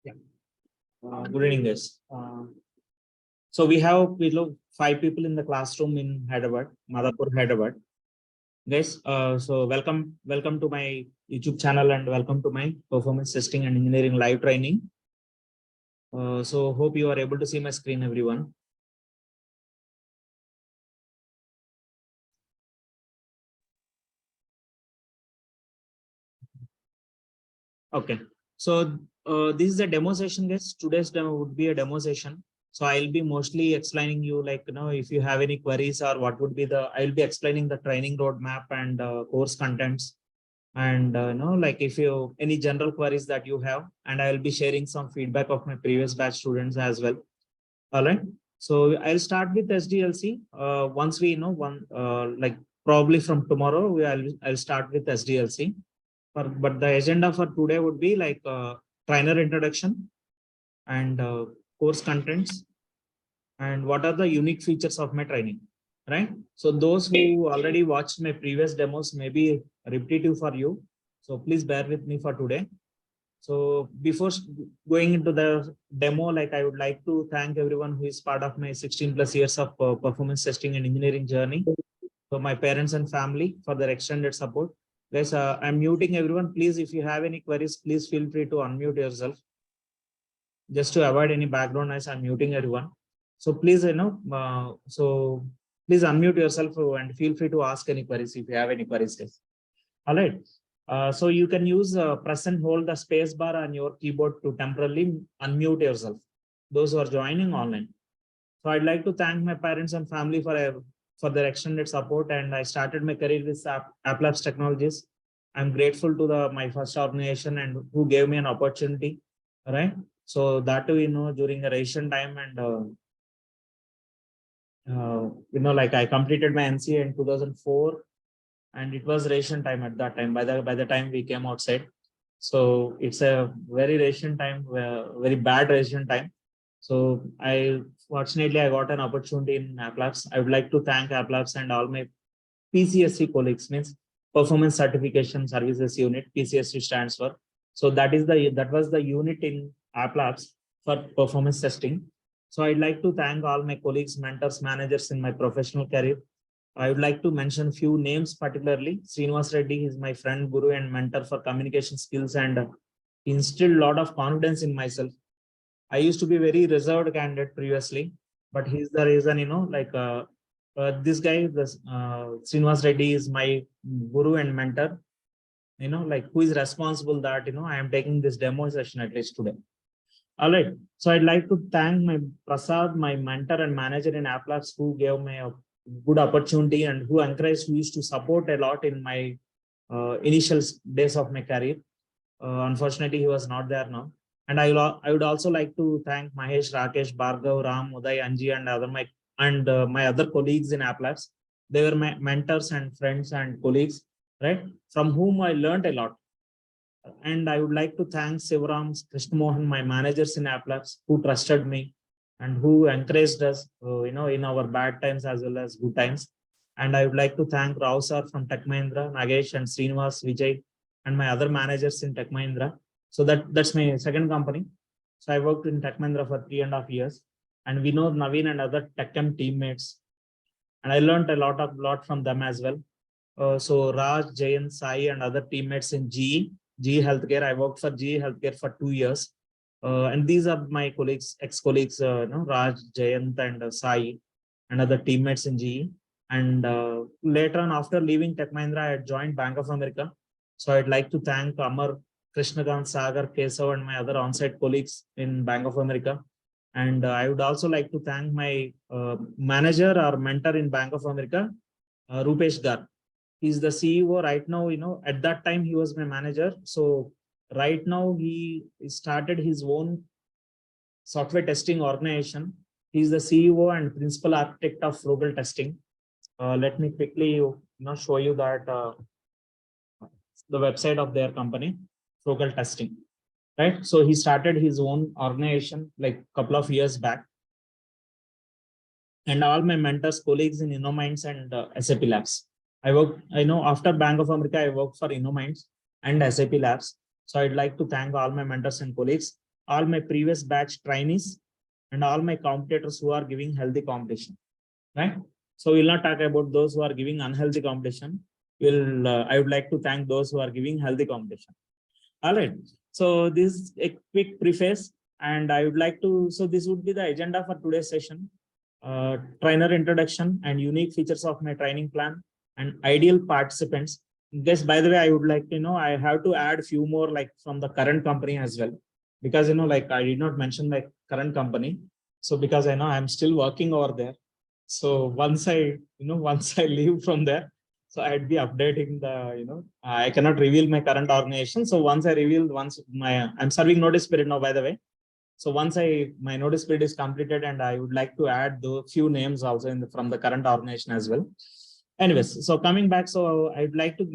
Yeah. Good evening, guys. So we have below 5 people in the classroom in Hyderabad, Madhapur, Hyderabad. Guys, so welcome to my YouTube channel and welcome to my performance testing and engineering live training. So hope you are able to see my screen, everyone. Okay. So this is a demo session, guys. Today's demo would be a demo session. So I'll be mostly explaining you if you have any queries or what would be I'll be explaining the training roadmap and course contents. And if you any general queries that you have, and I will be sharing some feedback of my previous batch students as well. All right. So I'll start with SDLC. Once we probably from tomorrow, I'll start with SDLC. But the agenda for today would be trainer introduction and course contents and what are the unique features of my training, right? So those who already watched my previous demos may be repetitive for you. So please bear with me for today. So before going into the demo, I would like to thank everyone who is part of my 16 plus years of performance testing and engineering journey. So my parents and family for their extended support. Guys, I'm muting everyone. Please, if you have any queries, please feel free to unmute yourself. Just to avoid any background noise, I'm muting everyone. So please, please unmute yourself and feel free to ask any queries if you have any queries. All right. So you can use press and hold the space bar on your keyboard to temporarily unmute yourself. Those who are joining online. So I'd like to thank my parents and family for their extended support. And I started my career with AppLabs Technologies. I'm grateful to my first organization and who gave me an opportunity. All right. So that too, during a ration time and I completed my NCA in 2004, and it was ration time at that time. By the time we came outside, so it's a very ration time, very bad ration time. So fortunately I got an opportunity in AppLabs. I would like to thank AppLabs and all my PCSC colleagues, means Performance Certification Services Unit. PCSC stands for. So that was the unit in AppLabs for performance testing. So I'd like to thank all my colleagues, mentors, managers in my professional career. I would like to mention few names, particularly Srinivas Reddy is my friend, guru, and mentor for communication skills, and instilled a lot of confidence in myself. I used to be very reserved candidate previously, but he's the reason, this guy, Srinivas Reddy is my guru and mentor, who is responsible that, I am taking this demo session at least today. All right. So I'd like to thank my Prasad, my mentor and manager in AppLabs, who gave me a good opportunity and who used to support a lot in my initial days of my career. Unfortunately, he was not there now. And I would also like to thank Mahesh, Rakesh, Bhargav, Ram, Uday, Anji, and my other colleagues in AppLabs. They were my mentors and friends and colleagues, right? From whom I learned a lot. And I would like to thank Sivaram, Krishnamohan, my managers in AppLabs, who trusted me and who encouraged us, in our bad times as well as good times. And I would like to thank Rao sir from Tech Mahindra, Nagesh and Srinivas, Vijay, and my other managers in Tech Mahindra. So that's my second company. So I worked in Tech Mahindra for 3.5 years, and we know Naveen and other TechM teammates. And I learned a lot from them as well. So Raj, Jayan, Sai, and other teammates in GE Healthcare. I worked for GE Healthcare for 2 years. And these are my colleagues, ex-colleagues, Raj, Jayant, and Sai, and other teammates in GE. And later on, after leaving Tech Mahindra, I had joined Bank of America. So I'd like to thank Amar, Krishnakant, Sagar, Kesav, and my other on-site colleagues in Bank of America. And I would also like to thank my manager or mentor in Bank of America, Rupesh Gar. He's the CEO right now. At that time he was my manager. So right now he started his own software testing organization. He's the CEO and principal architect of Frugal Testing. Let me quickly show you that the website of their company, Frugal Testing. Right. So he started his own organization like a couple of years back. And all my mentors, colleagues in InnoMinds and SAP Labs. After Bank of America, I worked for InnoMinds and SAP Labs. So I'd like to thank all my mentors and colleagues. all my previous batch trainees and all my competitors who are giving healthy competition, right? So we'll not talk about those who are giving unhealthy competition. I would like to thank those who are giving healthy competition. All right. So this is a quick preface, and I would like to, so this would be the agenda for today's session. Trainer introduction and unique features of my training plan and ideal participants. This, by the way, I would like to know, I have to add few more like from the current company as well, because, like I did not mention like current company. So because I know I'm still working over there. So once once I leave from there, so I'd be updating I cannot reveal my current organization. So once I reveal, I'm serving notice period now, by the way. So once my notice period is completed, and I would like to add the few names also from the current organization as well. Anyways, so coming back, so I'd like to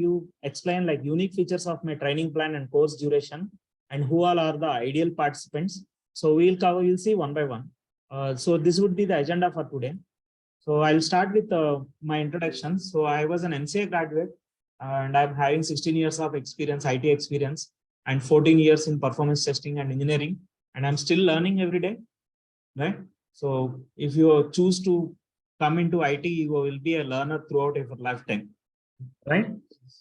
explain like unique features of my training plan and course duration, and who all are the ideal participants. So we'll see one by one. So this would be the agenda for today. So I'll start with my introduction. So I was an MCA graduate, and I'm having 16 years of experience, IT experience, and 14 years in performance testing and engineering. And I'm still learning every day, right? So if you choose to come into IT, you will be a learner throughout your lifetime, right?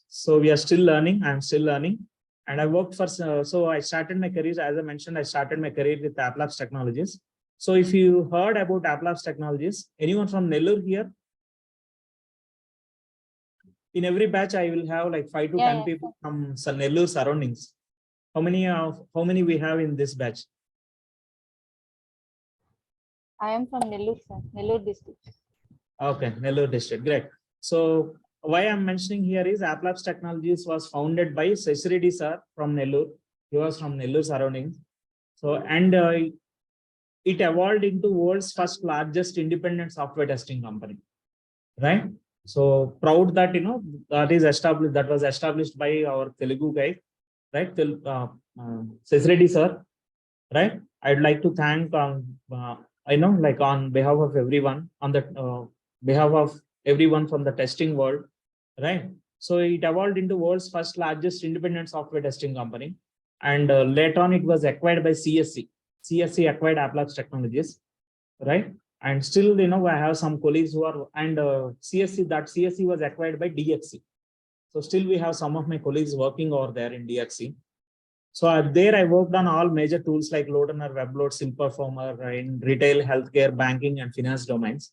So we are still learning. I'm still learning. And I worked for, so I started my career, as I mentioned, I started my career with AppLabs Technologies. So if you heard about AppLabs Technologies, anyone from Nellore here? In every batch, I will have like 5 to 10 people from Nellore surroundings. How many we have in this batch? I am from Nellore, sir. Nellore district. Okay, Nellore district, great. So why I'm mentioning here is AppLabs Technologies was founded by Sesiridi sir from Nellore. He was from Nellore surroundings. So, and it evolved into world's first largest independent software testing company, right? So proud that, that was established by our Telugu guy, right? Sesiredi sir, right? I'd like to thank, like on behalf of everyone, on the behalf of everyone from the testing world, right? So it evolved into world's first largest independent software testing company. And later on, it was acquired by CSC. CSC acquired AppLabs Technologies, right? And still, I have some colleagues who are, and CSC was acquired by DXC. So still we have some of my colleagues working over there in DXC. So there I worked on all major tools like LoadRunner, WebLoad, SimPerformer in retail, healthcare, banking, and finance domains.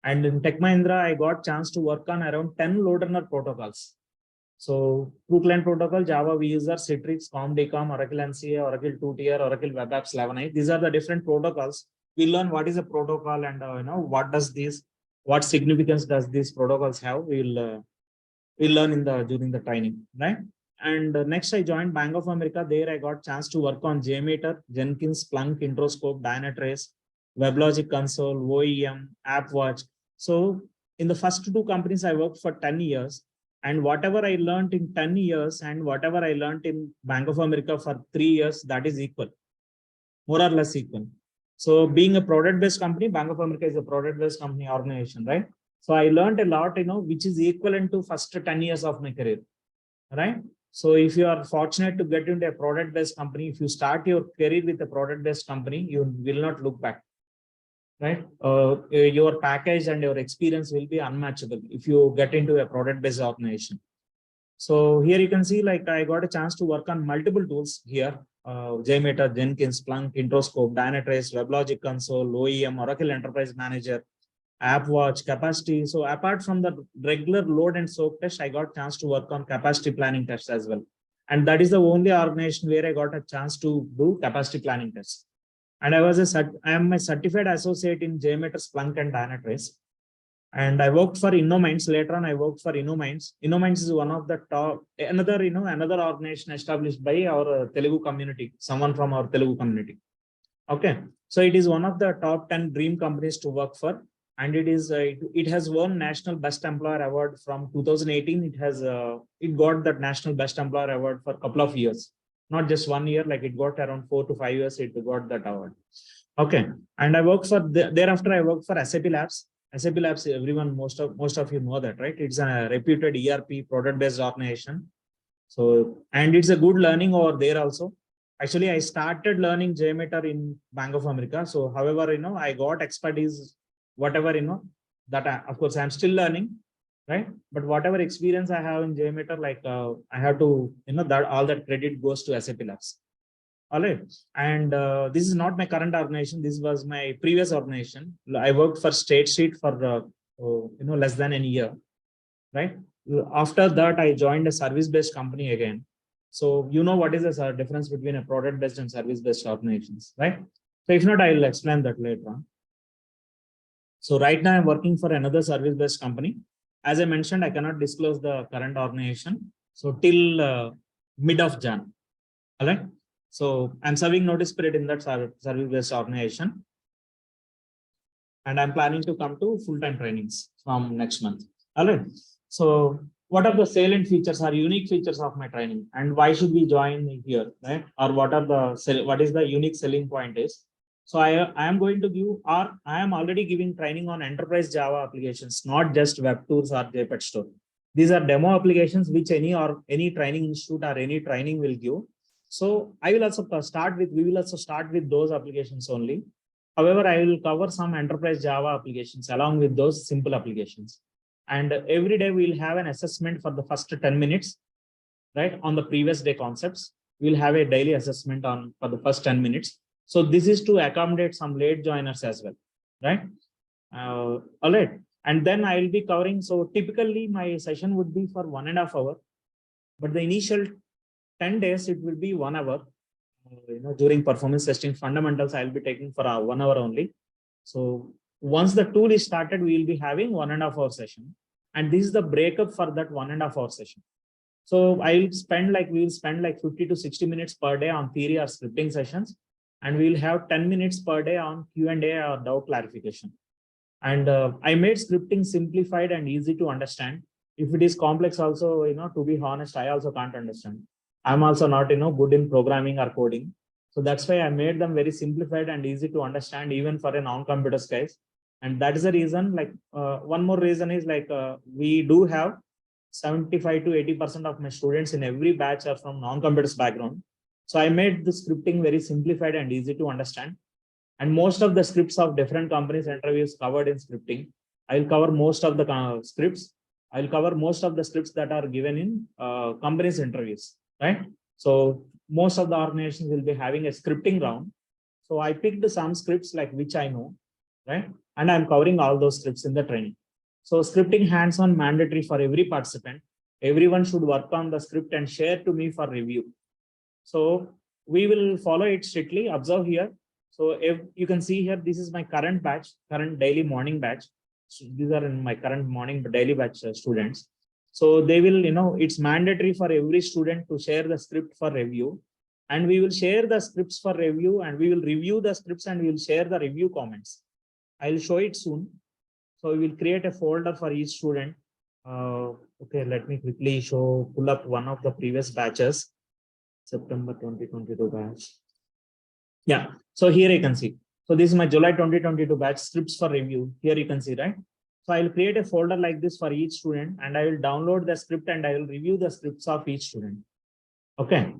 And in Tech Mahindra, I got chance to work on around 10 LoadRunner protocols. So TrueClient protocol, Java vUser, Citrix, ComDecom, Oracle NCA, Oracle 2-tier, Oracle Web Apps 11i. These are the different protocols. We learn what is a protocol, and what significance does these protocols have. We'll learn during the training, right? And next I joined Bank of America. There I got chance to work on JMeter, Jenkins, Splunk, Introscope, Dynatrace, WebLogic Console, OEM, AppWatch. So in the first 2 companies, I worked for 10 years. And whatever I learned in 10 years and whatever I learned in Bank of America for 3 years, that is equal, more or less equal. So being a product-based company, Bank of America is a product-based company organization, right? So I learned a lot, which is equivalent to first 10 years of my career, right? So if you are fortunate to get into a product-based company, if you start your career with a product-based company, you will not look back, right? Your package and your experience will be unmatchable if you get into a product-based organization. So here you can see, like I got a chance to work on multiple tools here. JMeter, Jenkins, Splunk, Introscope, Dynatrace, WebLogic Console, OEM, Oracle Enterprise Manager, AppWatch, capacity. So apart from the regular load and soak test, I got a chance to work on capacity planning tests as well. And that is the only organization where I got a chance to do capacity planning tests. And I am a certified associate in JMeter, Splunk, and Dynatrace. And I worked for InnoMinds. Later on, I worked for InnoMinds. InnoMinds is one of the top, another organization established by our Telugu community, someone from our Telugu community. Okay. So it is one of the top 10 dream companies to work for. And it has won National Best Employer Award from 2018. It got that National Best Employer Award for a couple of years, not just 1 year, like it got around 4 to 5 years, it got that award. Okay. And I worked for, thereafter I worked for SAP Labs. SAP Labs, everyone, most of you know that, right? It's a reputed ERP product-based organization. So, and it's a good learning over there also. Actually, I started learning JMeter in Bank of America. So, however, I got expertise, whatever, that of course I'm still learning, right? But whatever experience I have in JMeter, like I have to, that all that credit goes to SAP Labs. All right. And this is not my current organization. This was my previous organization. I worked for State Street for, less than a year, right? After that, I joined a service-based company again. So you know what is the difference between a product-based and service-based organizations, right? So if not, I will explain that later on. So right now I'm working for another service-based company. As I mentioned, I cannot disclose the current organization. So till mid of Jan, all right? So I'm serving notice period in that service-based organization. And I'm planning to come to full-time trainings from next month, all right? So what are the salient features or unique features of my training, and why should we join here, right? Or what is the unique selling point is? So I am going to give, or I am already giving training on enterprise Java applications, not just web tools or JPEG store. These are demo applications which any training institute or any training will give. So I will also we will also start with those applications only. However, I will cover some enterprise Java applications along with those simple applications. And every day we'll have an assessment for the first 10 minutes, right? On the previous day concepts, we'll have a daily assessment for the first 10 minutes. So this is to accommodate some late joiners as well, right? All right. And then I will be covering, so typically my session would be for 1.5 hours, but the initial 10 days, it will be 1 hour. During performance testing fundamentals, I'll be taking for 1 hour only. So once the tool is started, we will be having 1.5 hour session. And this is the breakup for that 1.5 hour session. So we will spend like 50 to 60 minutes per day on theory or scripting sessions. And we will have 10 minutes per day on Q&A or doubt clarification. And I made scripting simplified and easy to understand. If it is complex also, to be honest, I also can't understand. I'm also not, good in programming or coding. So that's why I made them very simplified and easy to understand, even for a non-computer guys. And that is the reason, like, one more reason is like, we do have 75 to 80% of my students in every batch are from non-computers background. So I made the scripting very simplified and easy to understand. And most of the scripts of different companies interviews covered in scripting. I'll cover most of the scripts. I'll cover most of the scripts that are given in companies interviews, right? So most of the organizations will be having a scripting round. So I picked some scripts like which I know, right? And I'm covering all those scripts in the training. So scripting hands-on mandatory for every participant. Everyone should work on the script and share to me for review. So we will follow it strictly. Observe here. So if you can see here, this is my current batch, current daily morning batch. So these are in my current morning daily batch students. So they will, it's mandatory for every student to share the script for review. And we will share the scripts for review, and we will review the scripts, and we will share the review comments. I'll show it soon. So we will create a folder for each student. Okay, let me quickly pull up one of the previous batches. September 2022 batch. Yeah, so here you can see. So this is my July 2022 batch scripts for review. Here you can see, right? So I will create a folder like this for each student, and I will download the script, and I will review the scripts of each student. Okay.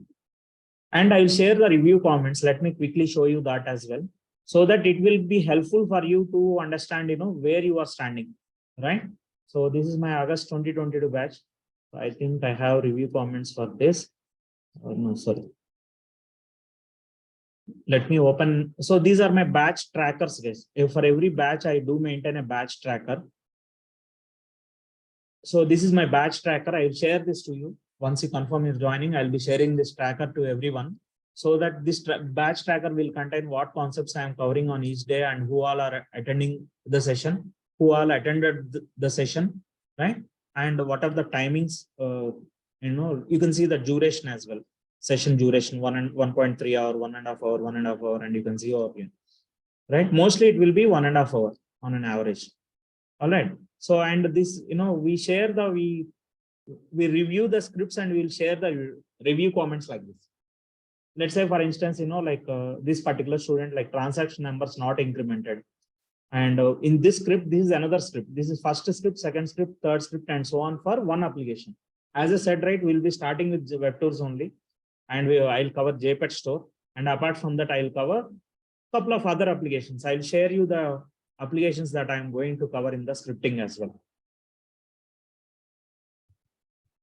And I will share the review comments. Let me quickly show you that as well, so that it will be helpful for you to understand, where you are standing, right? So this is my August 2022 batch. So I think I have review comments for this. No, sorry. Let me open. So these are my batch trackers, guys. For every batch, I do maintain a batch tracker. So this is my batch tracker. I will share this to you. Once you confirm you're joining, I'll be sharing this tracker to everyone, so that this batch tracker will contain what concepts I am covering on each day, and who all are attending the session, who all attended the session, right? And what are the timings, you can see the duration as well. Session duration 1.3 hour, 1.5 hour, 1.5 hour, and you can see over here, right? Mostly it will be 1.5 hour on an average. All right. So, and this, we share we review the scripts, and we'll share the review comments like this. Let's say, for instance, like this particular student, like transaction numbers not incremented. And in this script, this is another script. This is first script, second script, third script, and so on for one application. As I said, right, we'll be starting with web tools only. and I'll cover JPEG store. And apart from that, I'll cover a couple of other applications. I'll share you the applications that I'm going to cover in the scripting as well.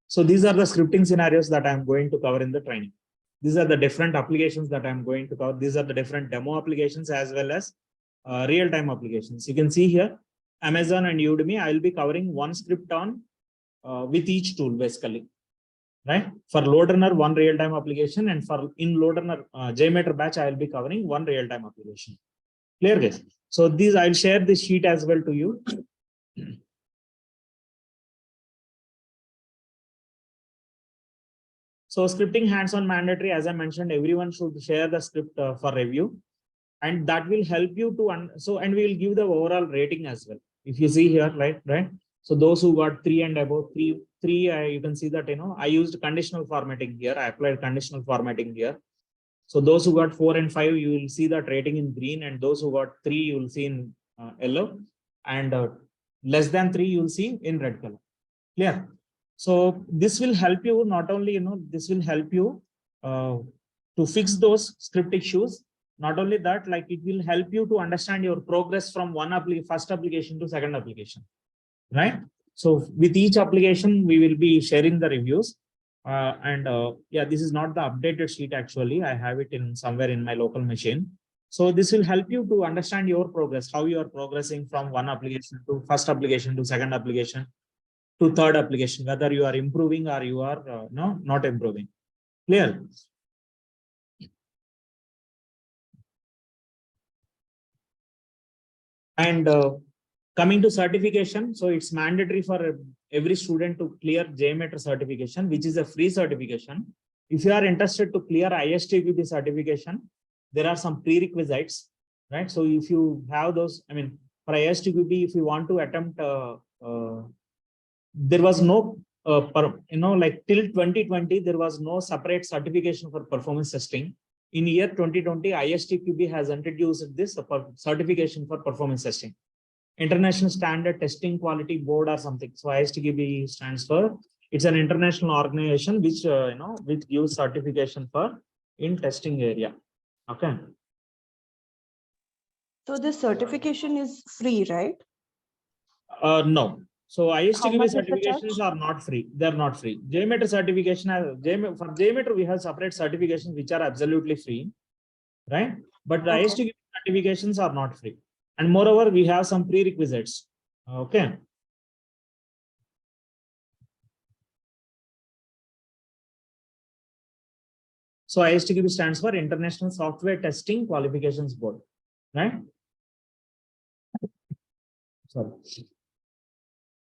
So these are the scripting scenarios that I'm going to cover in the training. These are the different applications that I'm going to cover. These are the different demo applications as well as real-time applications. You can see here, Amazon and Udemy, I'll be covering one script on with each tool basically, right? For LoadRunner, one real-time application, and for in LoadRunner JMeter batch, I'll be covering one real-time application. Clear, guys? So these, I'll share this sheet as well to you. So scripting hands-on mandatory, as I mentioned, everyone should share the script for review, and that will help you to, and we will give the overall rating as well. If you see here, right? So those who got 3 and above, three, you can see that, I used conditional formatting here. I applied conditional formatting here. So those who got 4 and 5, you will see that rating in green, and those who got 3, you will see in yellow, and less than 3, you will see in red color. Clear? So this will help you not only, this will help you to fix those script issues. Not only that, like it will help you to understand your progress from first application to second application, right? So with each application, we will be sharing the reviews. Yeah, this is not the updated sheet actually. I have it in somewhere in my local machine. So this will help you to understand your progress, how you are progressing from one application to first application to second application to third application, whether you are improving or you are not improving. Clear? And coming to certification, so it's mandatory for every student to clear JMeter certification, which is a free certification. If you are interested to clear ISTQB certification, there are some prerequisites, right? So if you have those, I mean, for ISTQB, if you want to attempt, there was no, like till 2020, there was no separate certification for performance testing. In year 2020, ISTQB has introduced this certification for performance testing. International Standard Testing Quality Board or something. So ISTQB stands for, it's an international organization which, which gives certification for in testing area. Okay. So this certification is free, right? No. So ISTQB How much certifications are not free. They're not free. JMeter certification, for JMeter, we have separate certifications which are absolutely free, right? But the ISTQB certifications are not free. And moreover, we have some prerequisites. Okay. So ISTQB stands for International Software Testing Qualifications Board, right? Sorry.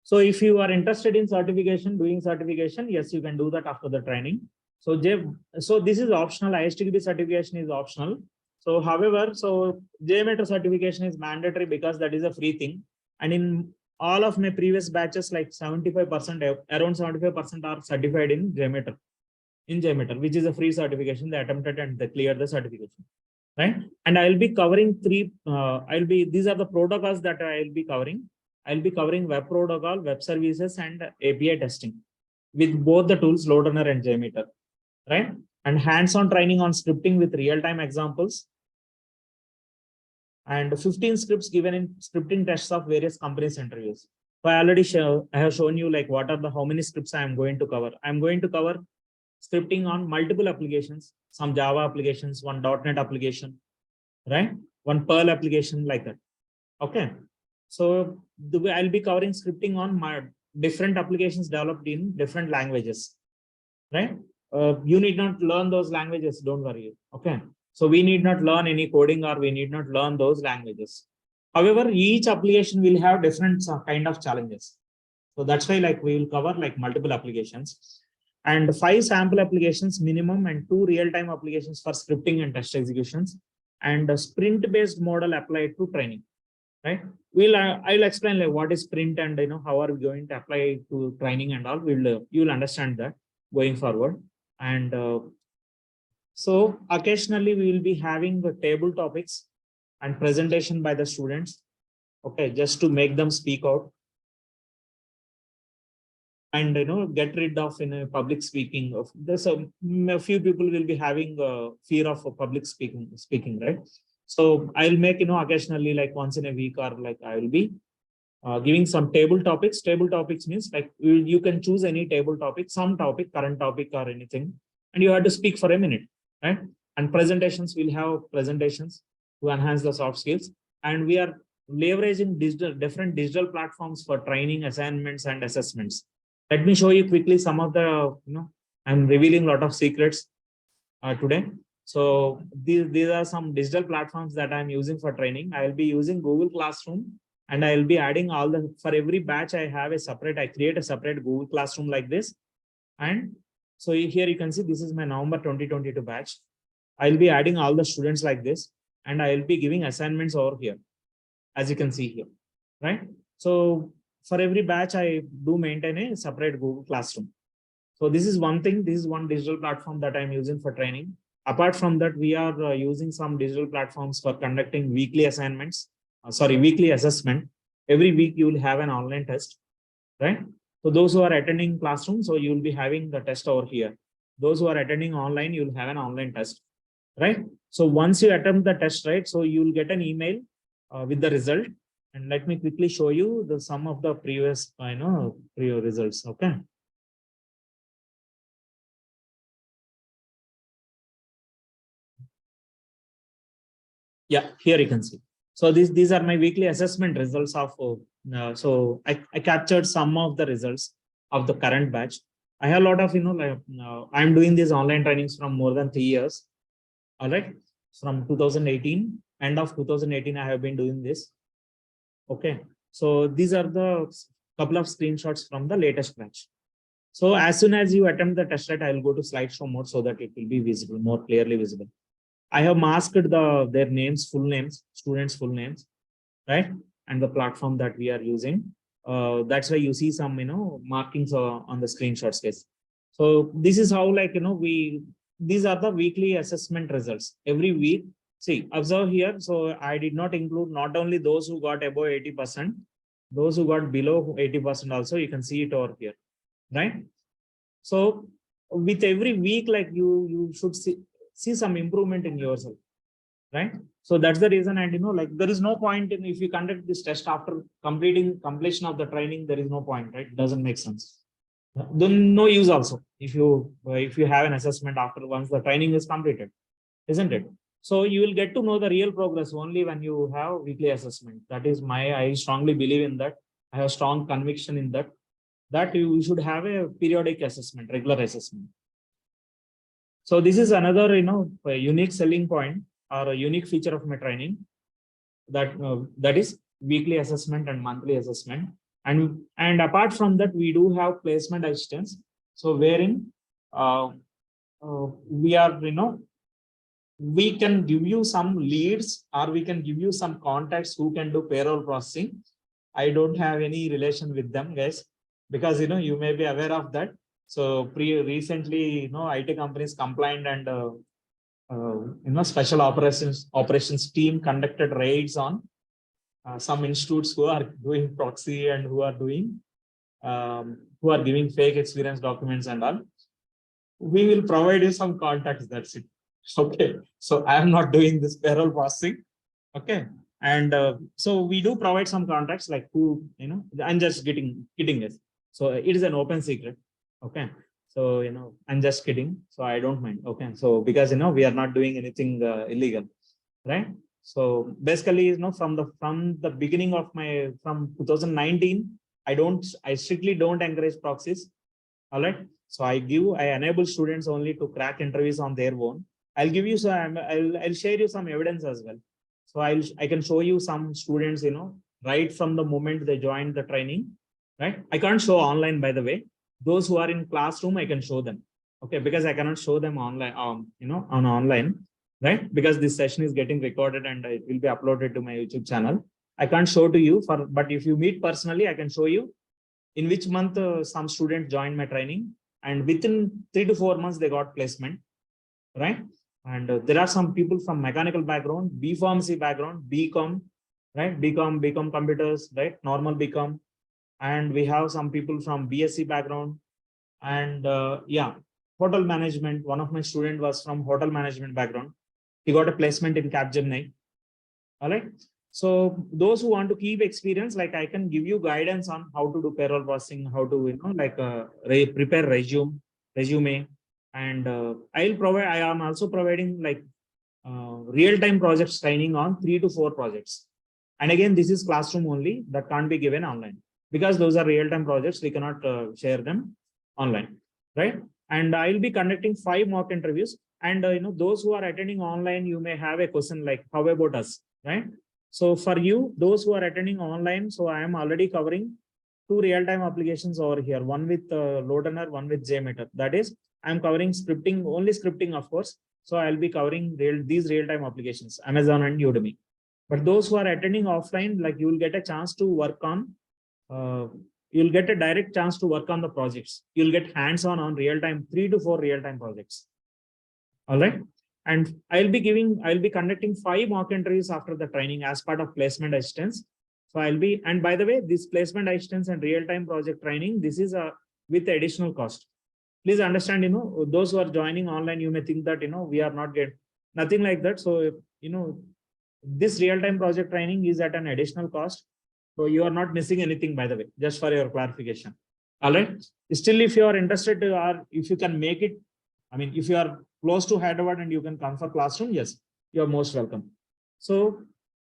So if you are interested in certification, doing certification, yes, you can do that after the training. So this is optional. ISTQB certification is optional. So however, so JMeter certification is mandatory because that is a free thing. And in all of my previous batches, like 75%, around 75% are certified in JMeter, which is a free certification. They attempted and they cleared the certification, right? And I'll be covering these are the protocols that I'll be covering. I'll be covering web protocol, web services, and API testing with both the tools, LoadRunner and JMeter, right? And hands-on training on scripting with real-time examples. And 15 scripts given in scripting tests of various companies interviews. So I have shown you like what are how many scripts I am going to cover. I'm going to cover scripting on multiple applications, some Java applications, one .NET application, right? One Perl application, like that. Okay. So I'll be covering scripting on my different applications developed in different languages, right? You need not learn those languages, don't worry. Okay. So we need not learn any coding or we need not learn those languages. However, each application will have different kind of challenges. So that's why like we will cover like multiple applications and 5 sample applications minimum and 2 real-time applications for scripting and test executions and a sprint-based model applied to training, right? I'll explain like what is sprint and how are we going to apply to training and all. You'll understand that going forward. And so occasionally we will be having the table topics and presentation by the students. Okay, just to make them speak out. and get rid of public speaking. Of there's a few people will be having fear of public speaking, right? So I'll make occasionally, like once in a week, or like I will be giving some table topics. Table topics means like you can choose any table topic, some topic, current topic or anything, and you have to speak for a minute, right? And presentations, will have presentations to enhance the soft skills. And we are leveraging different digital platforms for training, assignments, and assessments. Let me show you quickly some of the, I'm revealing a lot of secrets today. So these are some digital platforms that I'm using for training. I will be using Google Classroom, and I will be adding all the, for every batch I have a separate, I create a separate Google Classroom like this. And so here you can see this is my November 2022 batch. I'll be adding all the students like this, and I'll be giving assignments over here, as you can see here, right? So for every batch, I do maintain a separate Google Classroom. So this is one thing. This is one digital platform that I'm using for training. Apart from that, we are using some digital platforms for conducting weekly assignments. Weekly assessment. Every week you will have an online test, right? So those who are attending classroom, so you will be having the test over here. Those who are attending online, you will have an online test, right? So once you attempt the test, right, so you will get an email with the result. And let me quickly show you the some of the previous, previous results. Okay. Yeah, here you can see. So these are my weekly assessment results of. So I captured some of the results of the current batch. I have a lot of I'm doing these online trainings from more than 3 years. All right, from 2018, end of 2018, I have been doing this. Okay, so these are the couple of screenshots from the latest batch. So as soon as you attempt the test, I will go to slideshow mode so that it will be visible, more clearly visible. I have masked their names, full names, students' full names, right? And the platform that we are using. That's why you see some, markings on the screenshots case. So this is how, like, these are the weekly assessment results. Every week, see, observe here. So I did not include not only those who got above 80%, those who got below 80% also, you can see it over here, right? So with every week, like you should see some improvement in yourself, right? So that's the reason. And like there is no point in, if you conduct this test after completion of the training, there is no point, right? It doesn't make sense. Then no use also if you have an assessment after once the training is completed, isn't it? So you will get to know the real progress only when you have weekly assessment. That is I strongly believe in that. I have strong conviction in that you should have a periodic assessment, regular assessment. So this is another, a unique selling point or a unique feature of my training, that is weekly assessment and monthly assessment. And apart from that, we do have placement assistance. So wherein we are, we can give you some leads, or we can give you some contacts who can do payroll processing. I don't have any relation with them, guys, because you may be aware of that. So recently, IT companies complained, and special operations team conducted raids on some institutes who are doing proxy and who are giving fake experience documents and all. We will provide you some contacts. That's it. Okay. So I am not doing this payroll processing. Okay. And so we do provide some contacts, like who, I'm just kidding this. So it is an open secret. Okay. So, I'm just kidding. So I don't mind. Okay. So because, we are not doing anything illegal, right? So basically, from the beginning of from 2019, I strictly don't encourage proxies. All right. So I enable students only to crack interviews on their own. I'll give you some, I'll share you some evidence as well. So I can show you some students, right from the moment they joined the training, right? I can't show online, by the way. Those who are in classroom, I can show them. Okay, because I cannot show them online, on online, right? Because this session is getting recorded and it will be uploaded to my YouTube channel. I can't show to you, but if you meet personally, I can show you in which month some students joined my training, and within 3 to 4 months they got placement, right? And there are some people from mechanical background, B Pharmacy background, BCom, right? BCom computers, right? Normal BCom, and we have some people from BSc background, and yeah, hotel management. One of my student was from hotel management background. He got a placement in Capgemini. All right. So those who want to keep experience, like I can give you guidance on how to do payroll processing, how to like prepare resume, and I'll provide. I am also providing like real-time projects training on 3 to 4 projects. And again, this is classroom only, that can't be given online because those are real-time projects. We cannot share them online, right? And I'll be conducting 5 mock interviews. And those who are attending online, you may have a question like, how about us, right? So for you, those who are attending online, so I am already covering 2 real-time applications over here, one with Loadrunner, one with JMeter. That is, I'm covering scripting, only scripting, of course. So I'll be covering these real-time applications, Amazon and Udemy. But those who are attending offline, like you will get a chance to work on, you'll get a direct chance to work on the projects. You'll get hands-on on real-time, 3 to 4 real-time projects. All right. And I'll be conducting 5 mock interviews after the training as part of placement assistance. So and by the way, this placement assistance and real-time project training, this is with additional cost. Please understand, those who are joining online, you may think that, we are not getting nothing like that. So, this real-time project training is at an additional cost. So you are not missing anything, by the way, just for your clarification. All right. Still, if you are interested to, or if you can make it, I mean, if you are close to Hyderabad and you can come for classroom, yes, you're most welcome. So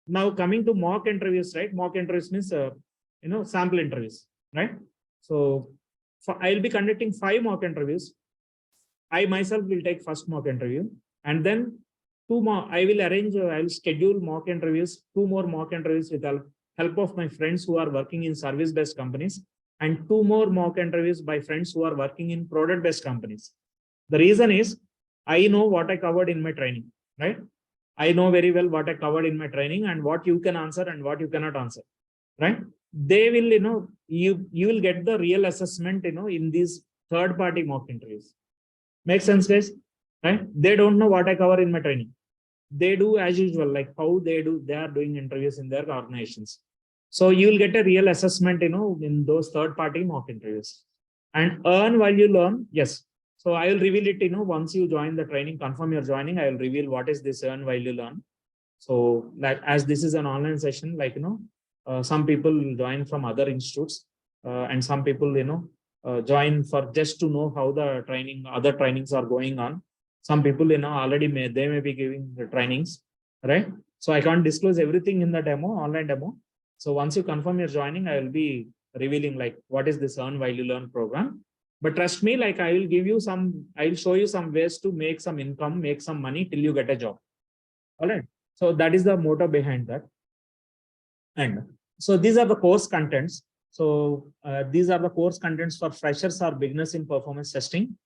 now coming to mock interviews, right? Mock interviews means, sample interviews, right? So I'll be conducting 5 mock interviews. I myself will take first mock interview, and then 2 more. I will schedule mock interviews, 2 more mock interviews with the help of my friends who are working in service-based companies, and 2 more mock interviews by friends who are working in product-based companies. The reason is I know what I covered in my training, right? I know very well what I covered in my training and what you can answer and what you cannot answer, right? They will, you will get the real assessment, in these third-party mock interviews. Make sense, guys? Right? They don't know what I cover in my training. They do as usual, like how they are doing interviews in their organizations. So you will get a real assessment, in those third-party mock interviews. And earn while you learn. Yes. So I will reveal it, once you join the training, confirm you're joining, I will reveal what is this earn while you learn. So like, as this is an online session, like, some people join from other institutes, and some people, join for just to know how the other trainings are going on. Some people, already they may be giving the trainings, right? So I can't disclose everything in the online demo. So once you confirm you're joining, I will be revealing like what is this earn while you learn program. But trust me, like I will show you some ways to make some income, make some money till you get a job. All right. So that is the motto behind that. And so these are the course contents. So these are the course contents for freshers or beginners in performance testing.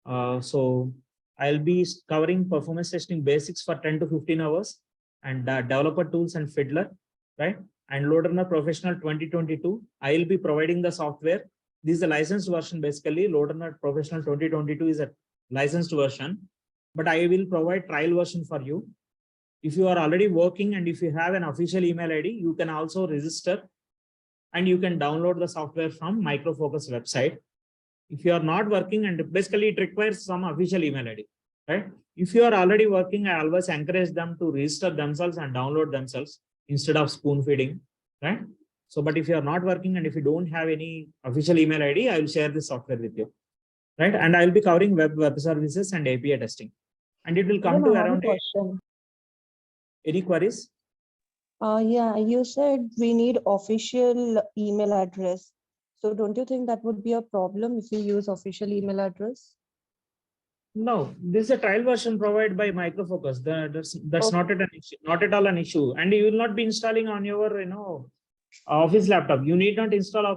So I'll be covering performance testing basics for 10 to 15 hours, and developer tools and Fiddler, right? And Loadrunner Professional 2022. I'll be providing the software. This is a licensed version, basically. Loadrunner Professional 2022 is a licensed version, but I will provide trial version for you. If you are already working and if you have an official email ID, you can also register and you can download the software from Micro Focus website. If you are not working, and basically it requires some official email ID, right? If you are already working, I always encourage them to register themselves and download themselves instead of spoon feeding, right? So, but if you are not working and if you don't have any official email ID, I will share this software with you, right? And I will be covering web services and API testing, and it will come to around. Any queries? Yeah, you said we need official email address. So don't you think that would be a problem if you use official email address? No, this is a trial version provided by Micro Focus. That's Okay. not an issue, not at all an issue. And you will not be installing on your office laptop. You need not install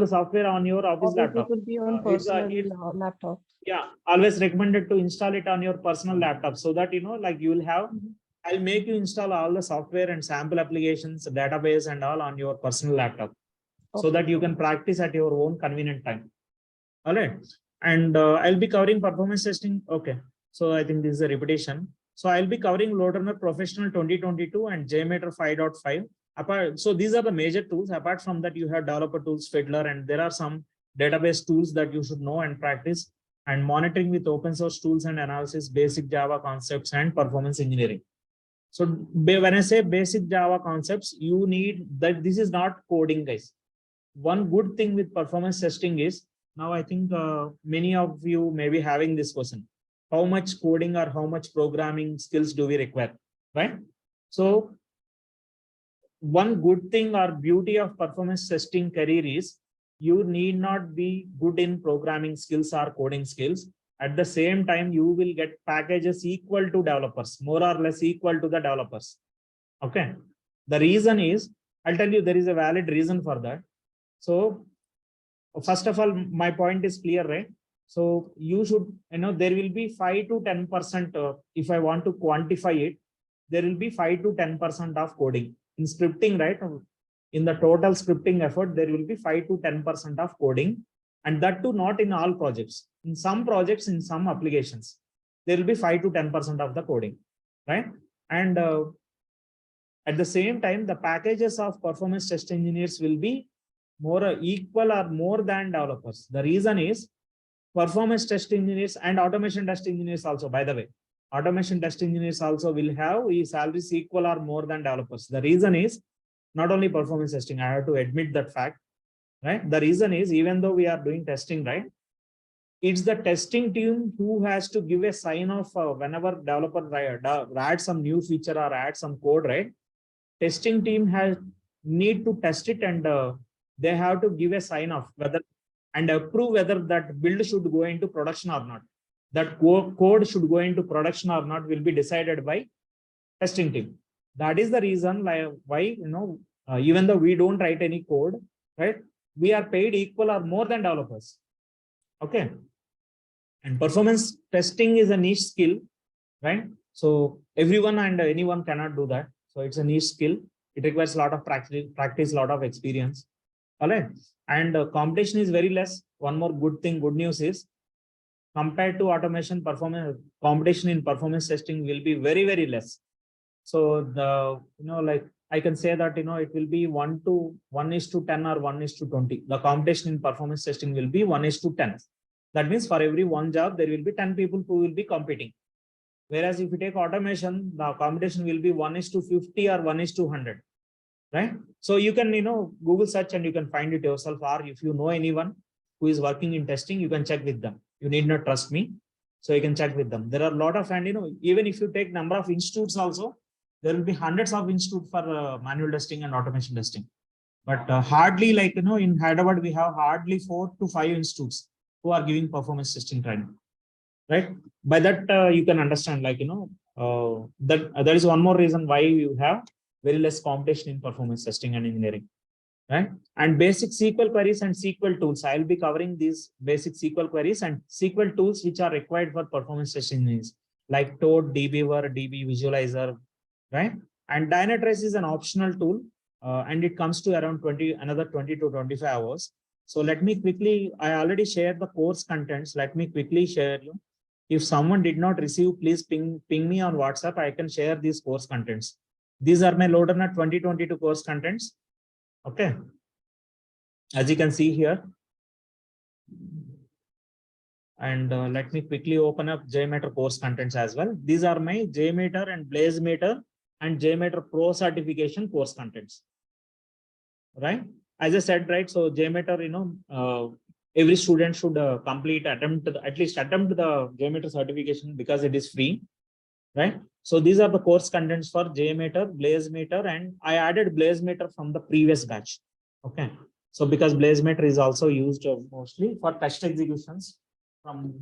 the software on your office Obviously, laptop. it will be on personal laptop. Yeah, always recommended to install it on your personal laptop so that like you will have. I'll make you install all the software and sample applications, database and all on your personal laptop, so that you can practice at your own convenient time. All right. And I'll be covering performance testing. Okay. So I think this is a repetition. So I'll be covering Loadrunner Professional 2022 and JMeter 5.5. Apart, so these are the major tools. Apart from that, you have developer tools, Fiddler, and there are some database tools that you should know and practice, and monitoring with open source tools and analysis, basic Java concepts, and performance engineering. So when I say basic Java concepts, you need that. This is not coding, guys. One good thing with performance testing is, now I think many of you may be having this question: how much coding or how much programming skills do we require, right? So one good thing or beauty of performance testing career is you need not be good in programming skills or coding skills. At the same time, you will get packages equal to developers, more or less equal to the developers. Okay. The reason is, I'll tell you, there is a valid reason for that. So first of all, my point is clear, right? So you should, there will be 5 to 10%. If I want to quantify it, there will be 5 to 10% of coding in scripting, right? In the total scripting effort, there will be 5 to 10% of coding, and that too not in all projects. In some projects, in some applications, there will be 5 to 10% of the coding, right? And at the same time, the packages of performance test engineers will be more equal or more than developers. The reason is, performance test engineers and automation test engineers also, by the way, automation test engineers also will have salaries equal or more than developers. The reason is not only performance testing, I have to admit that fact, right? The reason is, even though we are doing testing, right, it's the testing team who has to give a sign off whenever developer add some new feature or add some code, right? Testing team has need to test it, and they have to give a sign off whether and approve whether that build should go into production or not. That code should go into production or not will be decided by testing team. That is the reason why, even though we don't write any code, right, we are paid equal or more than developers. Okay. And performance testing is a niche skill, right? So everyone and anyone cannot do that. So it's a niche skill. It requires a lot of practice, a lot of experience. All right. And competition is very less. One more good news is, compared to automation, competition in performance testing will be very, very less. So like I can say that, it will be 1:10 or 1:20. The competition in performance testing will be 1:10. That means for every one job, there will be 10 people who will be competing. Whereas if you take automation, the competition will be 1:50 or 1:100, right? So you can, Google search and you can find it yourself, or if you know anyone who is working in testing, you can check with them. You need not trust me. So you can check with them. There are a lot of, and even if you take number of institutes also, there will be hundreds of institutes for manual testing and automation testing. But hardly, like, in Hyderabad, we have hardly 4 to 5 institutes who are giving performance testing training, right? By that, you can understand, like, that there is one more reason why you have very less competition in performance testing and engineering, right? And basic SQL queries and SQL tools. I'll be covering these basic SQL queries and SQL tools which are required for performance testing needs, like Toad, dbeaver, DB Visualizer, right? And Dynatrace is an optional tool, and it comes to around another 20 to 25 hours. So let me quickly, I already shared the course contents. Let me quickly share you. If someone did not receive, please ping me on WhatsApp. I can share these course contents. These are my LoaderNet 2022 course contents. Okay. As you can see here. And let me quickly open up JMeter course contents as well. These are my JMeter and BlazeMeter and JMeter Pro certification course contents. Right? As I said, right? So JMeter, every student should at least attempt the JMeter certification because it is free. Right? So these are the course contents for JMeter, BlazeMeter, and I added BlazeMeter from the previous batch. Okay. So because BlazeMeter is also used mostly for test executions from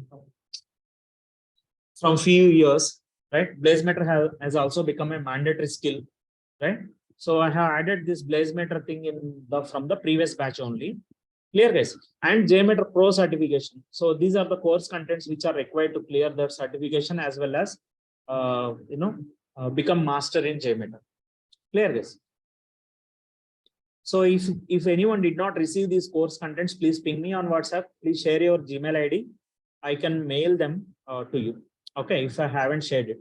few years, right? BlazeMeter has also become a mandatory skill, right? So I have added this BlazeMeter thing from the previous batch only. Clear, guys? And JMeter Pro certification. So these are the course contents which are required to clear their certification as well as become master in JMeter. Clear, guys? So if anyone did not receive these course contents, please ping me on WhatsApp. Please share your Gmail ID. I can mail them to you. Okay, if I haven't shared it.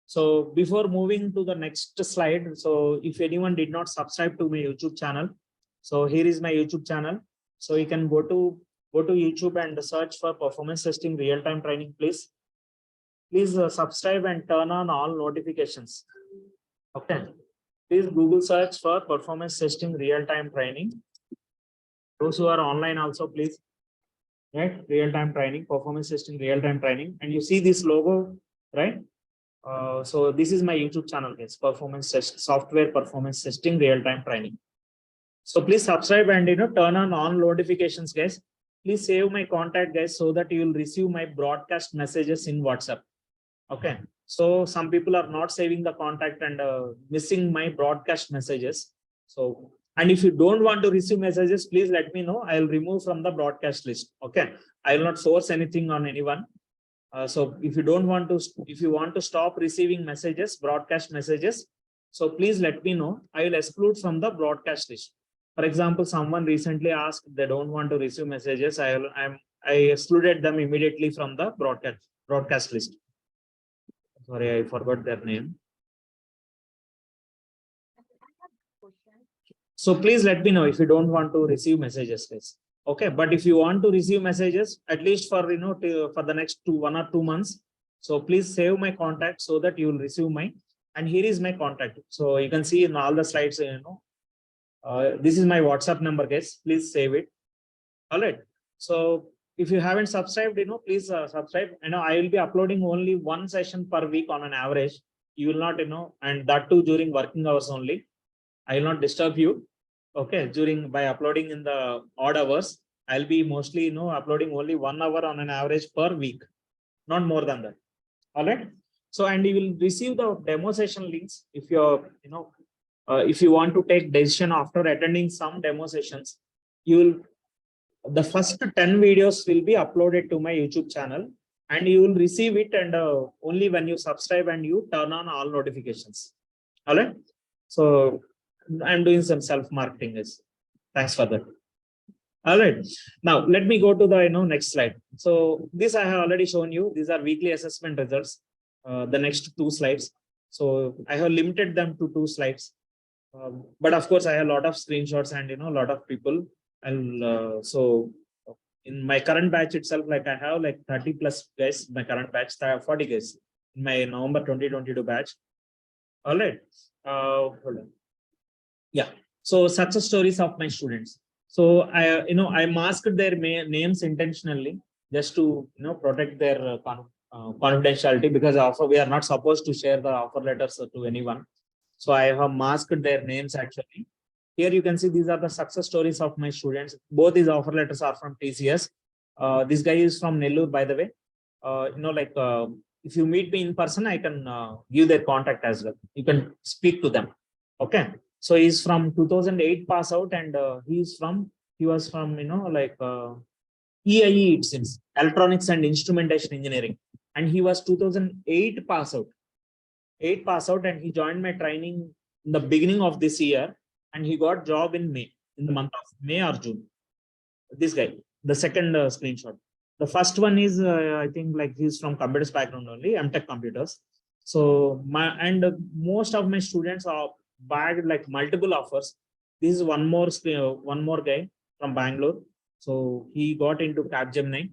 So before moving to the next slide, so if anyone did not subscribe to my YouTube channel, so here is my YouTube channel. So you can go to YouTube and search for performance testing real-time training, please. Please subscribe and turn on all notifications. Okay. Please Google search for performance testing real-time training. Those who are online also, please. Right, real-time training, performance testing real-time training, and you see this logo, right? So this is my YouTube channel, guys. Software performance testing real-time training. So please subscribe and turn on all notifications, guys. Please save my contact, guys, so that you will receive my broadcast messages in WhatsApp. Okay. So some people are not saving the contact and missing my broadcast messages. So, and if you don't want to receive messages, please let me know. I'll remove from the broadcast list. Okay. I will not force anything on anyone. So if you want to stop receiving messages, broadcast messages, so please let me know. I will exclude from the broadcast list. For example, someone recently asked they don't want to receive messages. I excluded them immediately from the broadcast list. Sorry, I forgot their name. So please let me know if you don't want to receive messages, guys. Okay, but if you want to receive messages, at least for for the next 1 or 2 months, so please save my contact so that you will receive my. And here is my contact. So you can see in all the slides, this is my WhatsApp number, guys. Please save it. All right. So if you haven't subscribed, please subscribe. I will be uploading only 1 session per week on an average. You will not, and that too during working hours only. I will not disturb you. Okay, by uploading in the odd hours, I'll be mostly uploading only 1 hour on an average per week, not more than that. All right. So, and you will receive the demo session links if you're if you want to take decision after attending some demo sessions. The first 10 videos will be uploaded to my YouTube channel, and you will receive it, and only when you subscribe and you turn on all notifications. All right. So I'm doing some self-marketing. Thanks for that. All right. Now let me go to the next slide. So this I have already shown you. These are weekly assessment results. The next 2 slides. So I have limited them to 2 slides. But of course, I have a lot of screenshots and a lot of people. And so in my current batch itself, like I have like 30 plus guys. My current batch, I have 40 guys in my November 2022 batch. All right. Hold on. Yeah. So success stories of my students. So I masked their names intentionally just to protect their confidentiality, because also we are not supposed to share the offer letters to anyone. So I have masked their names actually. Here you can see these are the success stories of my students. Both these offer letters are from TCS. This guy is from Nellore, by the way. If you meet me in person, I can give their contact as well. You can speak to them. Okay. So he's from 2008 pass out, and he was from EIE, it seems, Electronics and Instrumentation Engineering, and he was 2008 pass out. And he joined my training in the beginning of this year, and he got job in May, in the month of May or June. This guy, the second screenshot. The first one is I think like he's from computers background only, MTech computers. So most of my students are bagged like multiple offers. This is one more guy from Bangalore. So he got into Capgemini,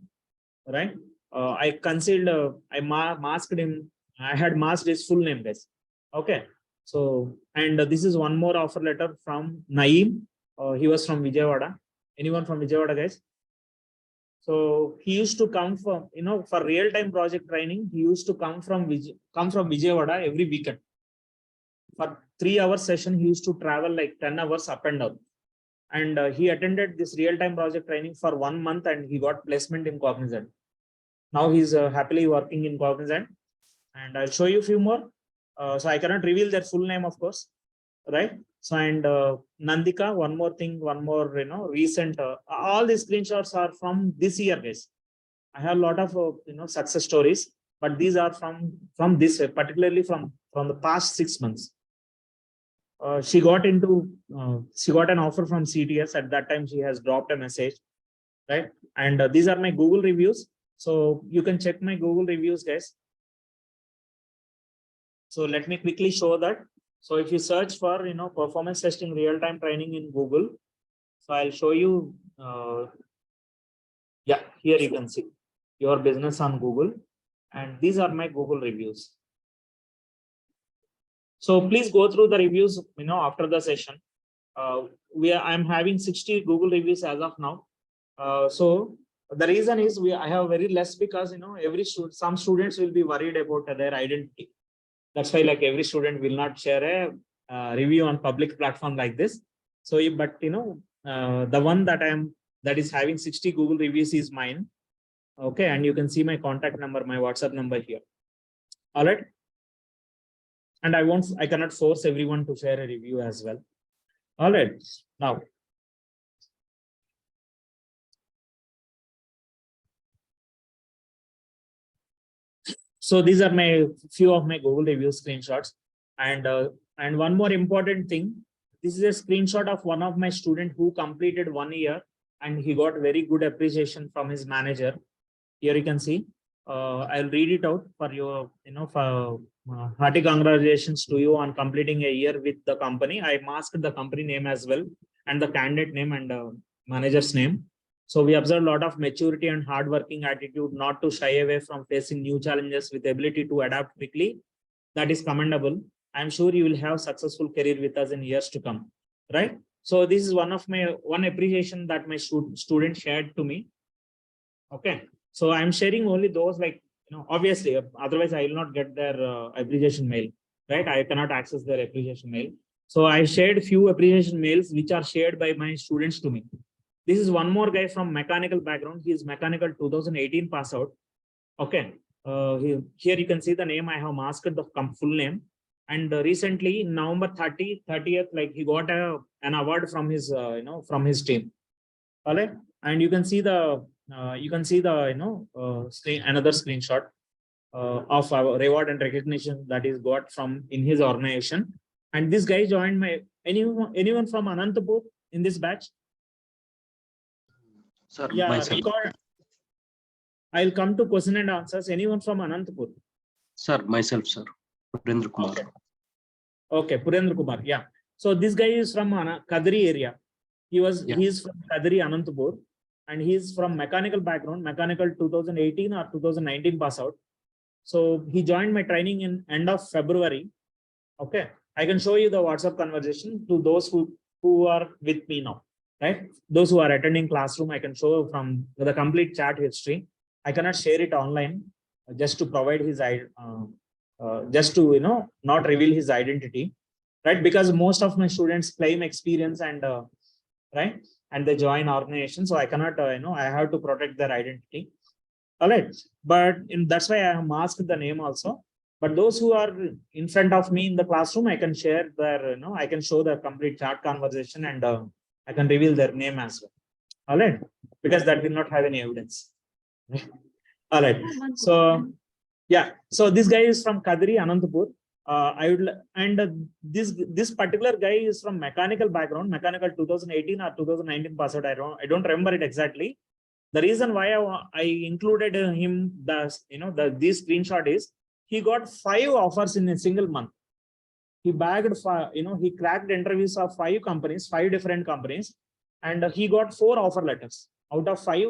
right? I concealed, I masked him. I had masked his full name, guys. Okay. So, and this is one more offer letter from Naeem. He was from Vijayawada. Anyone from Vijayawada, guys? So he used to come from, for real-time project training, he used to come from Vijayawada every weekend. For 3-hour session, he used to travel like 10 hours up and down. And he attended this real-time project training for 1 month, and he got placement in Cognizant. Now he's happily working in Cognizant. And I'll show you a few more. So I cannot reveal their full name, of course, right? So, and Nandika, one more thing, recent, all these screenshots are from this year, guys. I have a lot of, success stories, but these are from this, particularly from the past 6 months. She got an offer from CTS. At that time, she has dropped a message, right? And these are my Google reviews. So you can check my Google reviews, guys. So let me quickly show that. So if you search for, performance testing real-time training in Google, so I'll show you, yeah, here you can see your business on Google, and these are my Google reviews. So please go through the reviews, after the session. I'm having 60 Google reviews as of now. So the reason is I have very less because, some students will be worried about their identity. That's why like every student will not share a review on public platform like this. So, but the one that is having 60 Google reviews is mine. Okay, and you can see my contact number, my WhatsApp number here. All right. And I cannot force everyone to share a review as well. All right. Now, so these are my few of my Google review screenshots. And one more important thing, this is a screenshot of one of my student who completed 1 year and he got very good appreciation from his manager. Here you can see. I'll read it out for your, hearty congratulations to you on completing a year with the company. I masked the company name as well and the candidate name and manager's name. So we observed a lot of maturity and hardworking attitude, not to shy away from facing new challenges with ability to adapt quickly. That is commendable. I'm sure you will have successful career with us in years to come, right? So this is one appreciation that my student shared to me. Okay, so I'm sharing only those obviously, otherwise I will not get their appreciation mail, right? I cannot access their appreciation mail. So I shared few appreciation mails which are shared by my students to me. This is one more guy from mechanical background. He is mechanical 2018 pass out. Okay, here you can see the name. I have masked the full name. And recently, November 30th, like he got an award from his, from his team. All right, and you can see the another screenshot of our reward and recognition that is got from in his organization. And this guy joined anyone from Anantapur in this batch? Sir, Yeah, myself. I'll come to question and answers. Anyone from Anantapur? Sir, myself, sir. Purendra Kumar. Okay, Purendra Kumar. Yeah. So this guy is from Kadri area. He's from Kadri, Anantapur, and he's from mechanical background, mechanical 2018 or 2019 pass out. So he joined my training in end of February. Okay, I can show you the WhatsApp conversation to those who are with me now, right? Those who are attending classroom, I can show from the complete chat history. I cannot share it online just to provide his just to not reveal his identity, right? Because most of my students claim experience and right, and they join organization, so I cannot I have to protect their identity. All right, but that's why I have masked the name also. But those who are in front of me in the classroom, I can share their I can show the complete chat conversation and I can reveal their name as well. All right, because that will not have any evidence. All right, so yeah, so this guy is from Kadri, Anantapur. This particular guy is from mechanical background, mechanical 2018 or 2019 pass out. I don't remember it exactly. The reason why I included him, this screenshot is he got 5 offers in a single month. He bagged, he cracked interviews of 5 companies, 5 different companies, and he got 4 offer letters out of 5.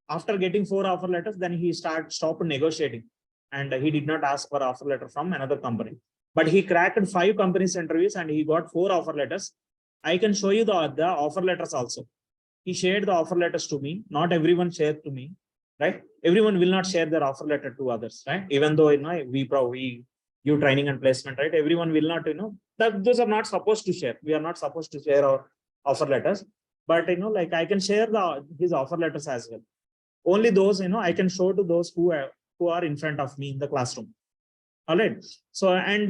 After getting 4 offer letters, then he stopped negotiating, and he did not ask for offer letter from another company. But he cracked 5 companies interviews and he got 4 offer letters. I can show you the offer letters also. He shared the offer letters to me. Not everyone shared to me, right? Everyone will not share their offer letter to others, right? Even though we give training and placement, right? Everyone will not, that those are not supposed to share. We are not supposed to share our offer letters, but like I can share his offer letters as well. Only those I can show to those who are in front of me in the classroom. All right. So and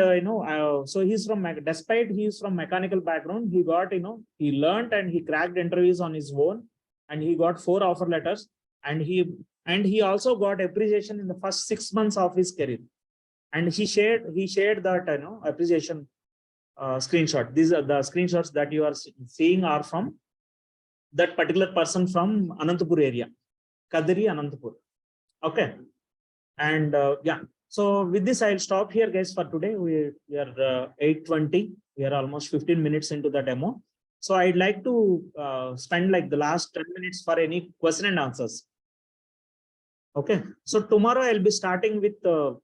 so he's from, despite he's from mechanical background, he got he learned and he cracked interviews on his own, and he got 4 offer letters, and he also got appreciation in the first 6 months of his career, and he shared that appreciation screenshot. These are the screenshots that you are seeing are from that particular person from Anantapur area, Kadri, Anantapur. Okay, and yeah. So with this, I'll stop here, guys, for today. We are 8:20. We are almost 15 minutes into the demo. So I'd like to spend like the last 10 minutes for any question and answers. Okay. So tomorrow I'll be starting with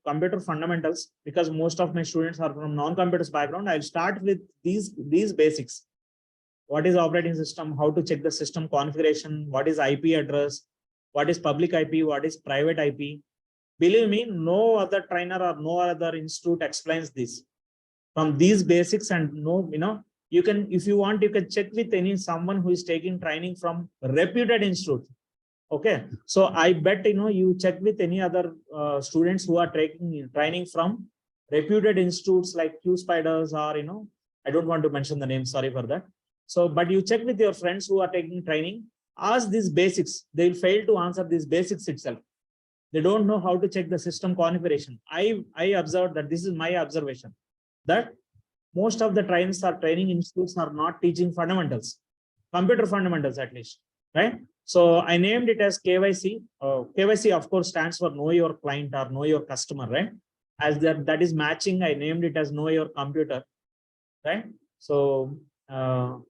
computer fundamentals because most of my students are from non-computers background. I'll start with these basics. What is operating system? How to check the system configuration? What is IP address? What is public IP? What is private IP? Believe me, no other trainer or no other institute explains this. From these basics, and no, you can, if you want, you can check with someone who is taking training from reputed institute. Okay, so I bet you check with any other students who are taking training from reputed institutes like Q Spiders, or I don't want to mention the name, sorry for that. So, but you check with your friends who are taking training, ask these basics. They will fail to answer these basics itself. They don't know how to check the system configuration. I observed that, this is my observation, that most of the training institutes are not teaching fundamentals, computer fundamentals at least, right? So I named it as KYC. KYC, of course, stands for know your client or know your customer, right? As that is matching, I named it as know your computer, right? So, I'll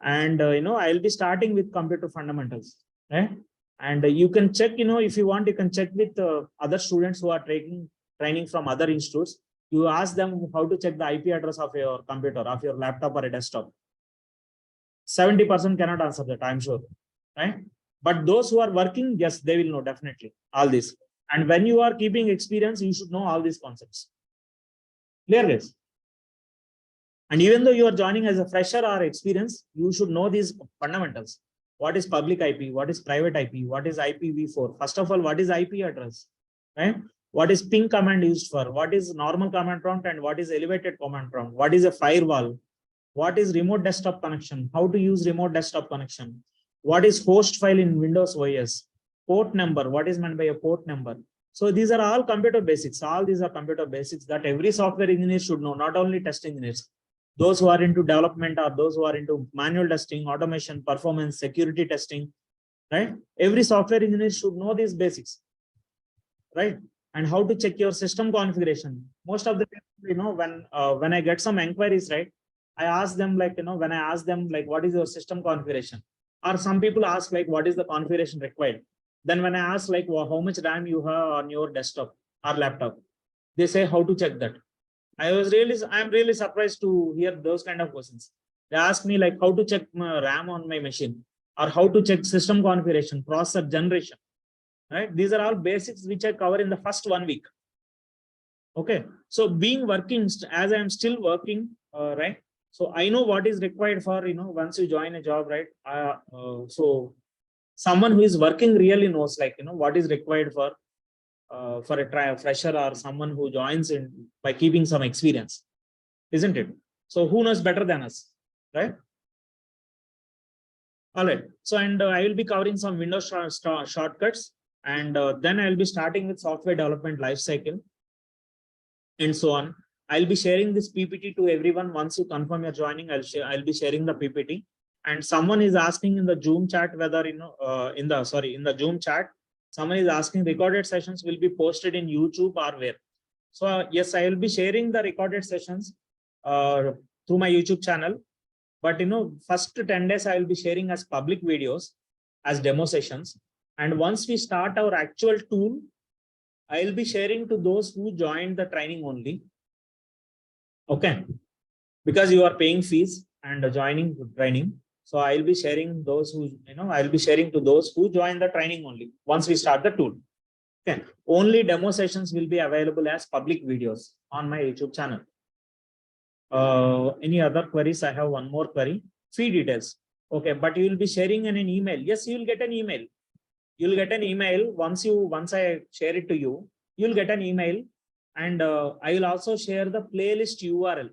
be starting with computer fundamentals, right? And you can check, if you want, you can check with other students who are taking training from other institutes. You ask them how to check the IP address of your computer, of your laptop or a desktop. 70% cannot answer that, I'm sure, right? But those who are working, yes, they will know definitely all this. And when you are keeping experience, you should know all these concepts. Clear, guys? And even though you are joining as a fresher or experience, you should know these fundamentals. What is public IP? What is private IP? What is IPv4? First of all, what is IP address? Right? What is ping command used for? What is normal command prompt and what is elevated command prompt? What is a firewall? What is remote desktop connection? How to use remote desktop connection? What is host file in Windows OS? Port number. What is meant by a port number? So these are all computer basics. All these are computer basics that every software engineer should know, not only test engineers. Those who are into development or those who are into manual testing, automation, performance, security testing, right? Every software engineer should know these basics, right? And how to check your system configuration. Most of the people, when I get some inquiries, right, I ask them when I ask them what is your system configuration, or some people ask what is the configuration required. Then when I ask how much RAM you have on your desktop or laptop, they say how to check that. I'm really surprised to hear those kind of questions. They ask me how to check my RAM on my machine, or how to check system configuration, processor generation, right? These are all basics which I cover in the first 1 week. Okay. So working as I am still working, right? So I know what is required for, once you join a job, right? So someone who is working really knows what is required for a fresher or someone who joins in by keeping some experience, isn't it? So who knows better than us, right? All right. So, and I will be covering some Windows shortcuts, and then I'll be starting with software development lifecycle and so on. I'll be sharing this PPT to everyone. Once you confirm you're joining, I'll be sharing the PPT. And someone is asking in the Zoom chat whether, in the Zoom chat, someone is asking recorded sessions will be posted in YouTube or where. So yes, I will be sharing the recorded sessions through my YouTube channel. But first 10 days I will be sharing as public videos, as demo sessions. And once we start our actual tool, I will be sharing to those who joined the training only. Okay, because you are paying fees and joining the training. So I'll be sharing those who, I'll be sharing to those who join the training only once we start the tool. Okay, only demo sessions will be available as public videos on my YouTube channel. Any other queries? I have one more query. Fee details. Okay, but you will be sharing in an email. Yes, you will get an email. You'll get an email once I share it to you. You'll get an email, and I will also share the playlist URL.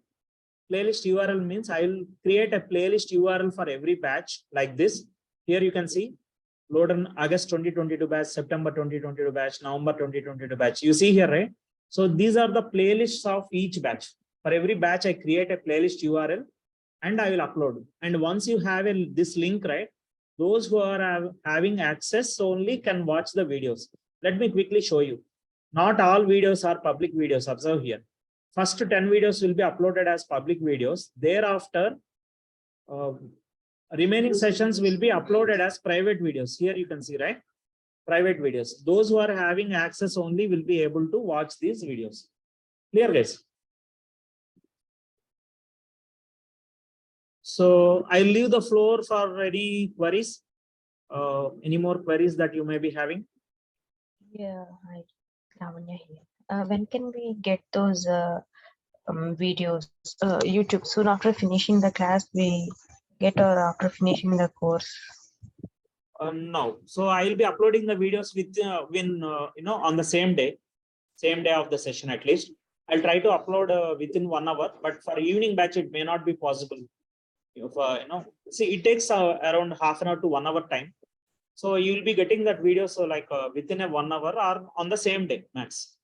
Playlist URL means I will create a playlist URL for every batch like this. Here you can see load on August 2022 batch, September 2022 batch, November 2022 batch. You see here, right? So these are the playlists of each batch. For every batch, I create a playlist URL and I will upload. And once you have this link, right, those who are having access only can watch the videos. Let me quickly show you. not all videos are public videos. Observe here. First 10 videos will be uploaded as public videos. Thereafter, remaining sessions will be uploaded as private videos. Here you can see, right? Private videos. Those who are having access only will be able to watch these videos. Clear, guys? So I'll leave the floor for any queries. Any more queries that you may be having? Yeah, hi, Lavanya here. When can we get those videos, YouTube? Soon after finishing the class, we get, or after finishing the course? No. So I'll be uploading the videos within on the same day of the session at least. I'll try to upload within 1 hour, but for evening batch it may not be possible. See, it takes around half an hour to 1 hour time. So you'll be getting that video so like within a 1 hour or on the same day max.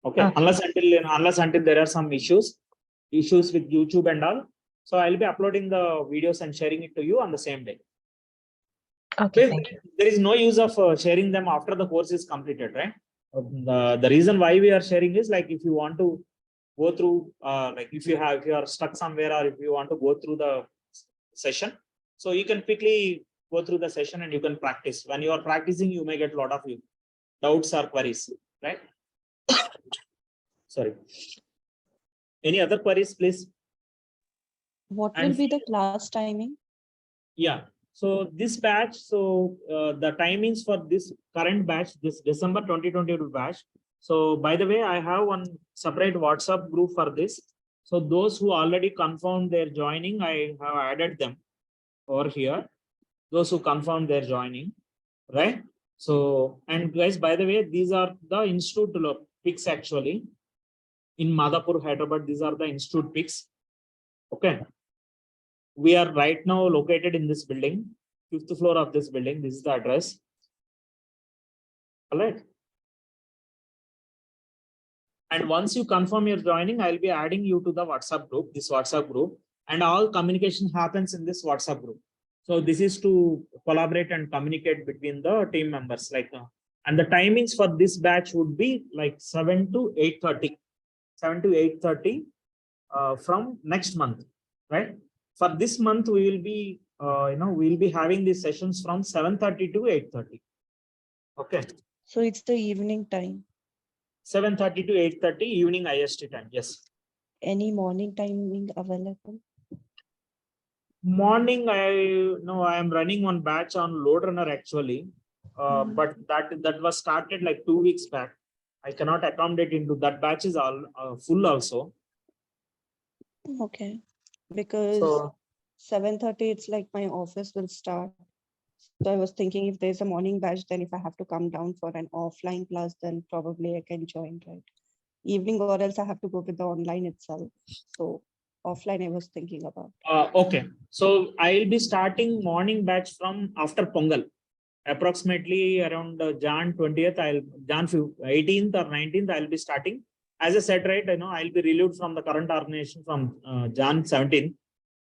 Okay, Okay. unless until there are some issues with YouTube and all. So I'll be uploading the videos and sharing it to you on the same day. Okay, thank you. There is no use of sharing them after the course is completed, right? The reason why we are sharing is like if you want to go through, like if you are stuck somewhere or if you want to go through the session, so you can quickly go through the session and you can practice. When you are practicing, you may get a lot of doubts or queries, right? Sorry. Any other queries, please? What will And be the class timing? yeah. So this batch, so the timings for this current batch, this December 2022 batch. So by the way, I have one separate WhatsApp group for this. So those who already confirmed their joining, I have added them over here. Those who confirmed their joining, right? So, and guys, by the way, these are the institute pics actually in Madhapur, Hyderabad. These are the institute pics. Okay. We are right now located in this building, 5th floor of this building. This is the address. All right. And once you confirm your joining, I'll be adding you to the WhatsApp group, this WhatsApp group, and all communication happens in this WhatsApp group. So this is to collaborate and communicate between the team members. Like, and the timings for this batch would be like 7 to 8:30, 7 to 8:30 from next month, right? For this month, we will be, we'll be having these sessions from 7:30 to 8:30. Okay. So it's the evening time. 7:30 to 8:30 evening IST time. Yes. Any morning timing available? Morning, I am running one batch on load runner actually, but that was started like 2 weeks back. I cannot accommodate into that batch is all full also. Okay, because So 7:30 it's like my office will start. So I was thinking if there's a morning batch, then if I have to come down for an offline class, then probably I can join, right? Evening or else I have to go with the online itself. So offline I was thinking about. okay, so I'll be starting morning batch from after Pongal, approximately around Jan 20th. Jan 18th or 19th I'll be starting. As I said, right, I'll be relieved from the current organization from Jan 17th.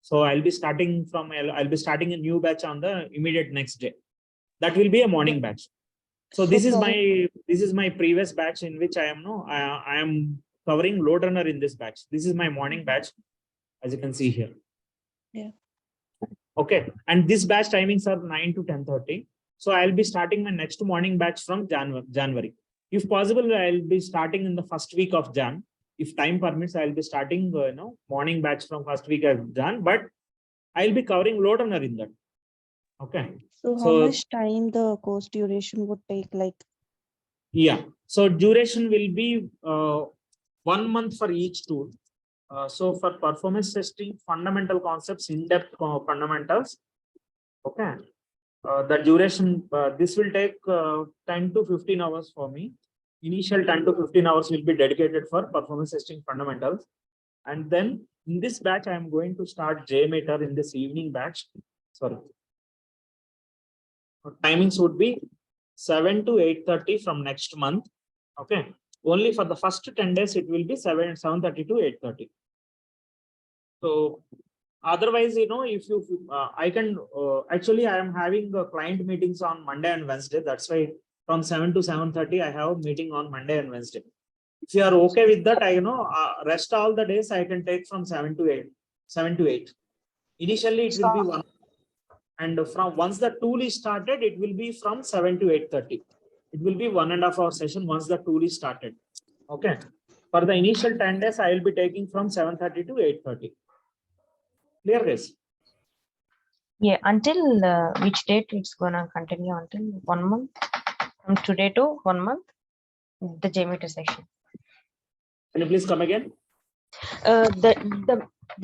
So I'll be starting a new batch on the immediate next day. That will be a morning batch. So this is my previous batch in which I am covering load runner in this batch. This is my morning batch, as you can see here. Yeah. Okay. And this batch timings are 9 to 10:30. So I'll be starting my next morning batch from January. If possible, I'll be starting in the first week of Jan. If time permits, I'll be starting morning batch from first week of Jan, but I'll be covering load runner in that. Okay. So how much time the course duration would take? Like, yeah. So duration will be 1 month for each tool. So for performance testing, fundamental concepts, in-depth fundamentals. Okay. The duration, this will take 10 to 15 hours for me. Initial 10 to 15 hours will be dedicated for performance testing fundamentals. And then in this batch, I am going to start JMeter in this evening batch. Sorry. Timings would be 7 to 8:30 from next month. Okay. Only for the first 10 days, it will be 7:30 to 8:30. So otherwise, if you, I can, actually, I am having the client meetings on Monday and Wednesday. That's why from 7 to 7:30. I have meeting on Monday and Wednesday. If you are okay with that, rest all the days I can take from 7 to 8. 7 to 8. Initially, it will be one. And from once the tool is started, it will be from 7 to 8:30. It will be 1.5 hour session once the tool is started. Okay. For the initial 10 days, I will be taking from 7:30 to 8:30. Clear, guys? Yeah, until which date it's gonna continue until 1 month from today to 1 month, the JMeter section. Can you please come again?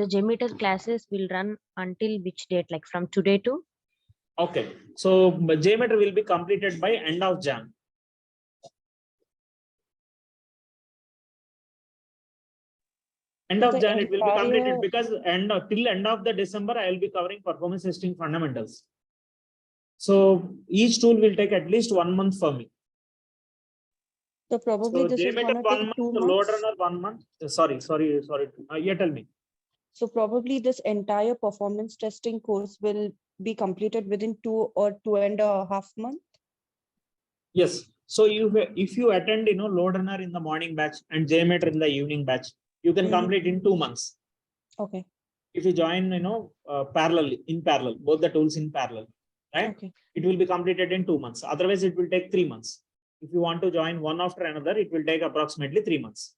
The JMeter classes will run until which date? Like from today to? Okay. So JMeter will be completed by end of Jan. End of The Jan, it will be completed entire- because till end of the December, I will be covering performance testing fundamentals. So each tool will take at least 1 month for me. So probably So this is JMeter gonna 1 take month, 2 the load months. runner 1 month. Sorry. Yeah, tell me. So probably this entire performance testing course will be completed within 2 or 2.5 months. Yes. So if you attend, load runner in the morning batch and JMeter in the evening batch, you can complete in 2 months. Okay. If you join, in parallel, both the tools in parallel, right? Okay. It will be completed in 2 months. Otherwise, it will take 3 months. If you want to join one after another, it will take approximately 3 months.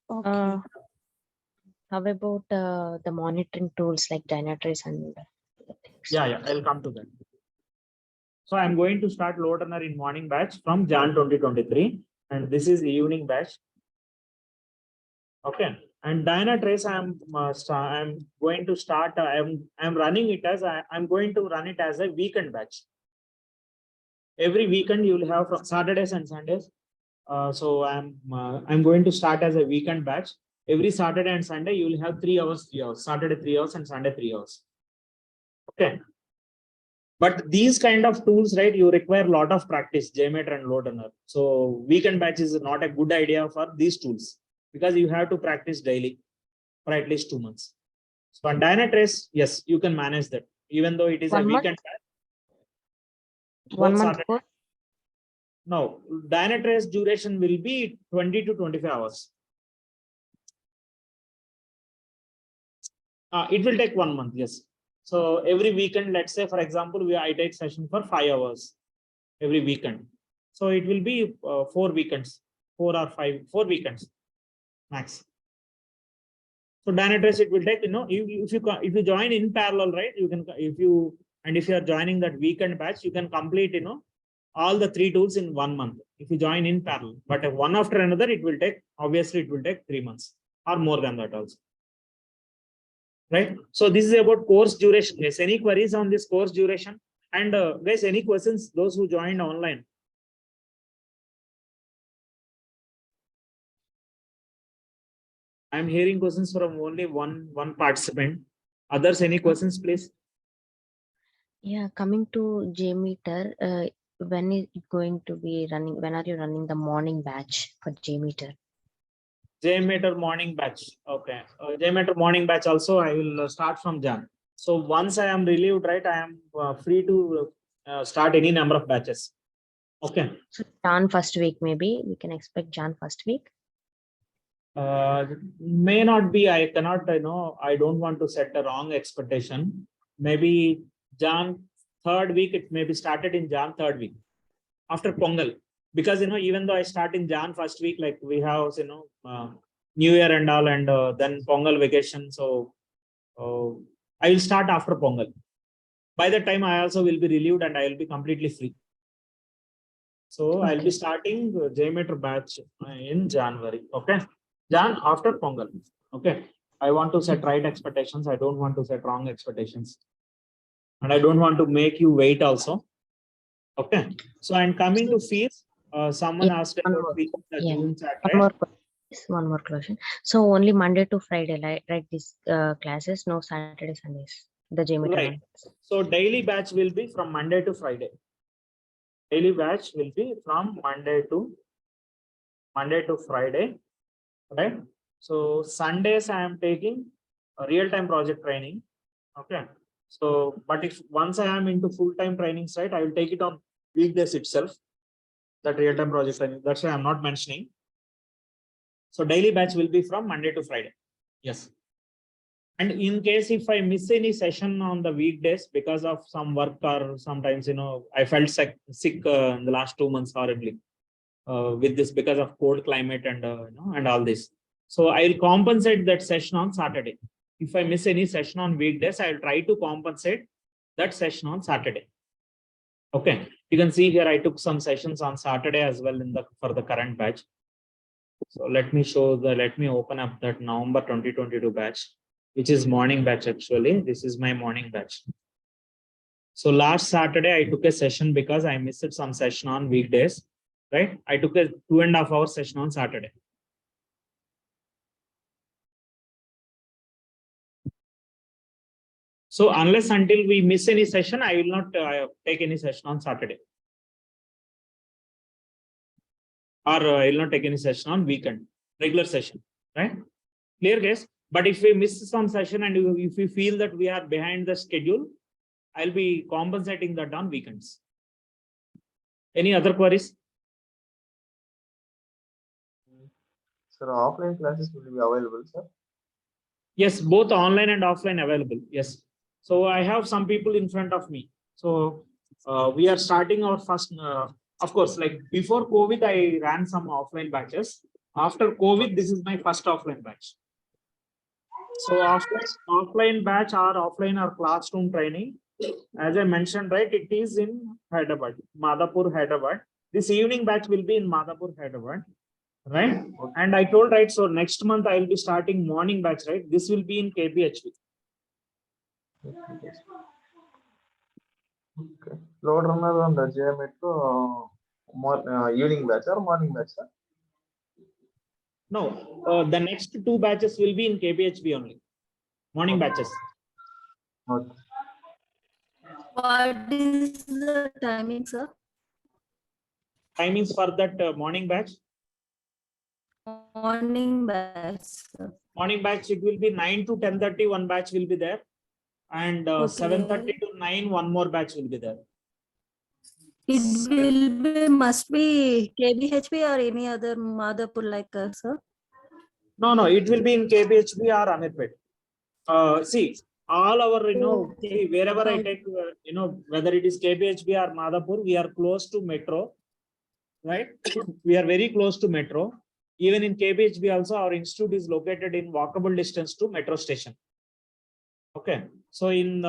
Okay. How about the monitoring tools like Dynatrace and other things? Yeah, I'll come to that. So I'm going to start load runner in morning batch from Jan 2023, and this is the evening batch. Okay. And Dynatrace, I'm going to start. I'm running it as I'm going to run it as a weekend batch. Every weekend you will have from Saturdays and Sundays. So I'm going to start as a weekend batch. Every Saturday and Sunday you will have 3 hours, 3 hours. Saturday 3 hours and Sunday 3 hours. Okay. But these kind of tools, right, you require a lot of practice, JMeter and load runner. So weekend batch is not a good idea for these tools because you have to practice daily for at least 2 months. So on Dynatrace, yes, you can manage that, even though it is 1 a month? weekend batch. 1 Both month Saturday- course? No, Dynatrace duration will be 20 to 25 hours. It will take 1 month, yes. So every weekend, let's say, for example, I take session for 5 hours every weekend. So it will be 4 weekends, 4 or 5, 4 weekends max. So Dynatrace, it will take, if you join in parallel, right? You can, if you are joining that weekend batch, you can complete, all the 3 tools in 1 month if you join in parallel. But one after another, it will take, obviously, it will take 3 months or more than that also. Right. So this is about course duration. Guys, any queries on this course duration? And guys, any questions? Those who joined online. I'm hearing questions from only one participant. Others, any questions, please? Yeah, coming to JMeter, when is it going to be running? When are you running the morning batch for JMeter? JMeter morning batch. Okay. JMeter morning batch also, I will start from Jan. So once I am relieved, right, I am free to start any number of batches. Okay. So Jan first week, maybe we can expect Jan first week. May not be. I cannot. I don't want to set a wrong expectation. Maybe Jan 3rd week. It may be started in Jan 3rd week after Pongal. Because even though I start in Jan 1st week, like we have New Year and all, and then Pongal vacation. So I will start after Pongal. By that time, I also will be relieved and I will be completely free. So I'll be starting JMeter batch in January. Okay. Jan after Pongal. Okay. I want to set right expectations. I don't want to set wrong expectations. And I don't want to make you wait also. Okay. So I'm coming to fees. Someone asked one about more. fees in the Yeah. June chat, One right? more question. One more question. So only Monday to Friday, right? These classes, no Saturday, Sundays. The JMeter Right. one. So daily batch will be from Monday to Friday. Daily batch will be from Monday to Friday, right? So Sundays I am taking a real-time project training. Okay. So, but if once I am into full-time training site, I will take it on weekdays itself. That real-time project training. That's why I'm not mentioning. So daily batch will be from Monday to Friday. Yes. And in case if I miss any session on the weekdays because of some work or sometimes, I felt sick in the last 2 months horribly with this because of cold climate and, and all this. So I'll compensate that session on Saturday. If I miss any session on weekdays, I'll try to compensate that session on Saturday. Okay. You can see here, I took some sessions on Saturday as well for the current batch. So let me open up that November 2022 batch, which is morning batch actually. This is my morning batch. So last Saturday, I took a session because I missed some session on weekdays, right? I took a 2.5 hour session on Saturday. So unless until we miss any session, I will not take any session on Saturday. Or I will not take any session on weekend, regular session, right? Clear guys? But if we miss some session and if we feel that we are behind the schedule, I'll be compensating that on weekends. Any other queries? Sir, offline classes will be available, sir? Yes, both online and offline available. Yes. So I have some people in front of me. So we are starting our first, of course, like before COVID, I ran some offline batches. After COVID, this is my first offline batch. So offline batch or offline or classroom training, as I mentioned, right, it is in Hyderabad, Madhapur, Hyderabad. This evening batch will be in Madhapur, Hyderabad, right? And I told, right, so next month I will be starting morning batch, right? This will be in KPHP. Okay. Load runner on the JMET evening batch or morning batch, sir? No, the next 2 batches will be in KPHP only, morning batches. Okay. What is the timing, sir? Timings for that morning batch? Morning batch, sir. Morning batch, it will be 9 to 10:30, one batch will be there. And 7:30 to 9, one more batch will be there. It will be, must be KBHP or any other Madhapur like sir? No, it will be in KBHP or Amirpet. See, all our, see, wherever I take, whether it is KBHP or Madhapur, we are close to metro, right? We are very close to metro. Even in KBHP also, our institute is located in walkable distance to metro station. Okay. So in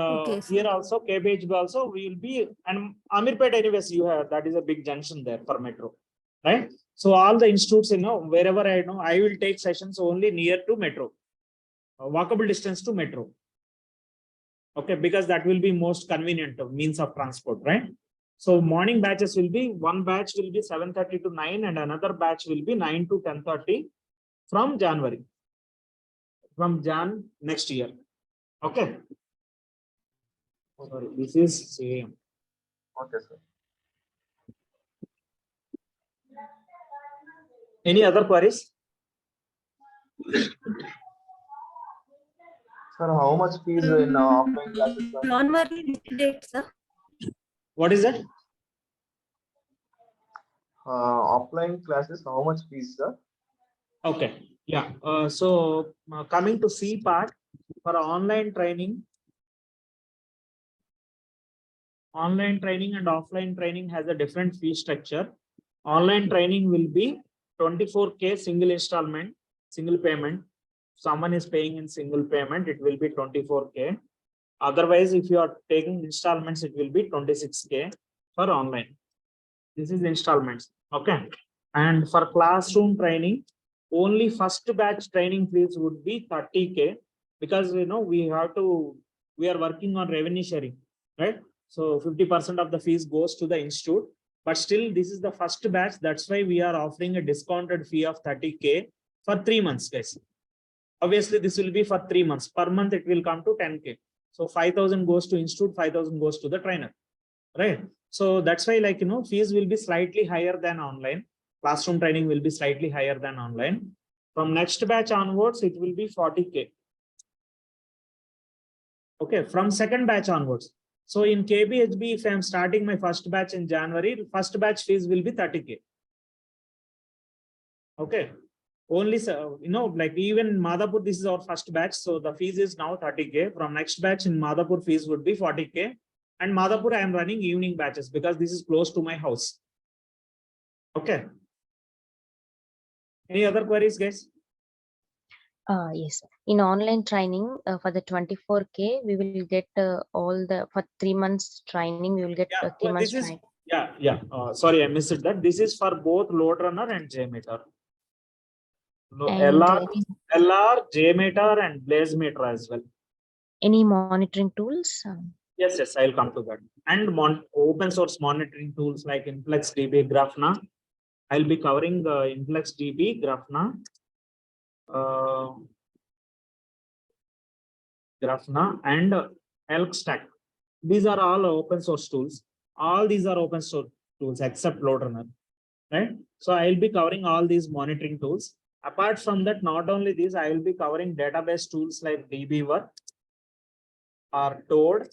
here also, KBHP also, we will be, and Amirpet anyways, you have, that is a big junction there for metro, right? So all the institutes, wherever I will take sessions only near to metro, walkable distance to metro. Okay, because that will be most convenient means of transport, right? So morning batches will be, one batch will be 7:30 to 9 and another batch will be 9 to 10:30 from January, from Jan next year. Okay. Sorry, this is same. Okay, sir. Any other queries? Sir, how much fees in offline classes, sir? January date, sir. What is that? Offline classes, how much fees, sir? Okay. Yeah. So coming to C part, for online training and offline training has a different fee structure. Online training will be 24K single installment, single payment. Someone is paying in single payment, it will be 24K. Otherwise, if you are taking installments, it will be 26K for online. This is installments. Okay. And for classroom training, only first batch training fees would be 30K, because we are working on revenue sharing, right? So 50% of the fees goes to the institute, but still this is the first batch. That's why we are offering a discounted fee of 30K for 3 months, guys. Obviously, this will be for 3 months. Per month, it will come to 10K. So 5,000 goes to institute, 5,000 goes to the trainer, right? So that's why, fees will be slightly higher than online. Classroom training will be slightly higher than online. From next batch onwards, it will be 40K. Okay, from second batch onwards. So in KBHB, if I'm starting my first batch in January, first batch fees will be 30K. Okay. Only, like even Madhapur, this is our first batch. So the fees is now 30K. From next batch in Madhapur, fees would be 40K. And Madhapur, I am running evening batches because this is close to my house. Okay. Any other queries, guys? Yes. In online training for the 24K, we will get all the for 3 months training. We will get Yeah, 3 well, months this is training. yeah. Sorry, I missed it. That this is for both load runner and JMeter. No, And LR, JMeter, and Blaze meter as well. any monitoring tools? Yes, I'll come to that. And open source monitoring tools like InfluxDB, Grafana. I'll be covering the InfluxDB, Grafana, and Elk Stack. These are all open source tools. All these are open source tools except LoadRunner, right? So I'll be covering all these monitoring tools. Apart from that, not only this, I will be covering database tools like dbeaver or Toad.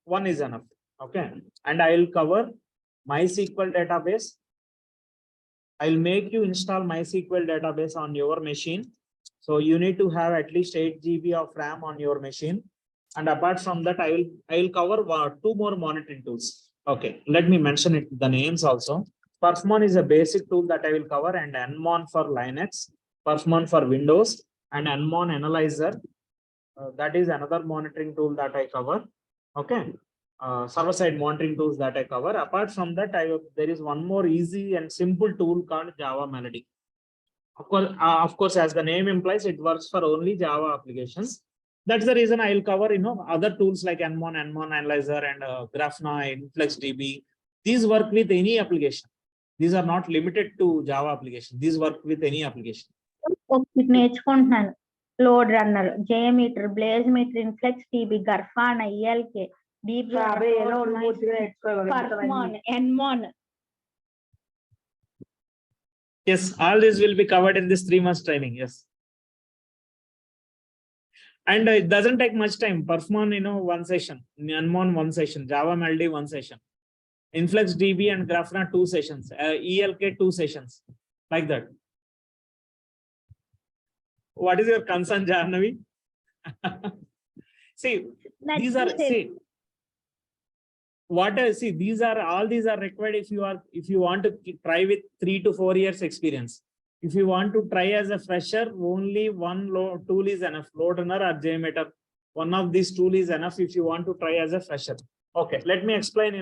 One is enough. Okay. And I will cover MySQL database. I'll make you install MySQL database on your machine. So you need to have at least 8 GB of RAM on your machine. And apart from that, I will cover 2 more monitoring tools. Okay, let me mention it, the names also. Perfmon is a basic tool that I will cover, and Nmon for Linux, Perfmon for Windows, and Nmon Analyzer. That is another monitoring tool that I cover. Okay. Server-side monitoring tools that I cover. Apart from that, there is one more easy and simple tool called Java Melody. Of course, as the name implies, it works for only Java applications. That's the reason I will cover, other tools like Nmon Analyzer, and Grafana, InfluxDB. These work with any application. These are not limited to Java application. These work with any application. నేర్చుకుంటున్నాను LoadRunner JMeter BlazeMeter InfluxDB Grafana ELK deep performance ఎన్మాన్. Yes, all this will be covered in this 3 months training. Yes. And it doesn't take much time. Perfmon, 1 session. Nmon 1 session. Java Melody 1 session. InfluxDB and Grafana 2 sessions. ELK 2 sessions. Like that. What is your concern, Jahnavi? See, these are these are required if you want to try with 3 to 4 years experience. If you want to try as a fresher, only one tool is enough, LoadRunner or JMeter. One of these tools is enough if you want to try as a fresher. Okay, let me explain,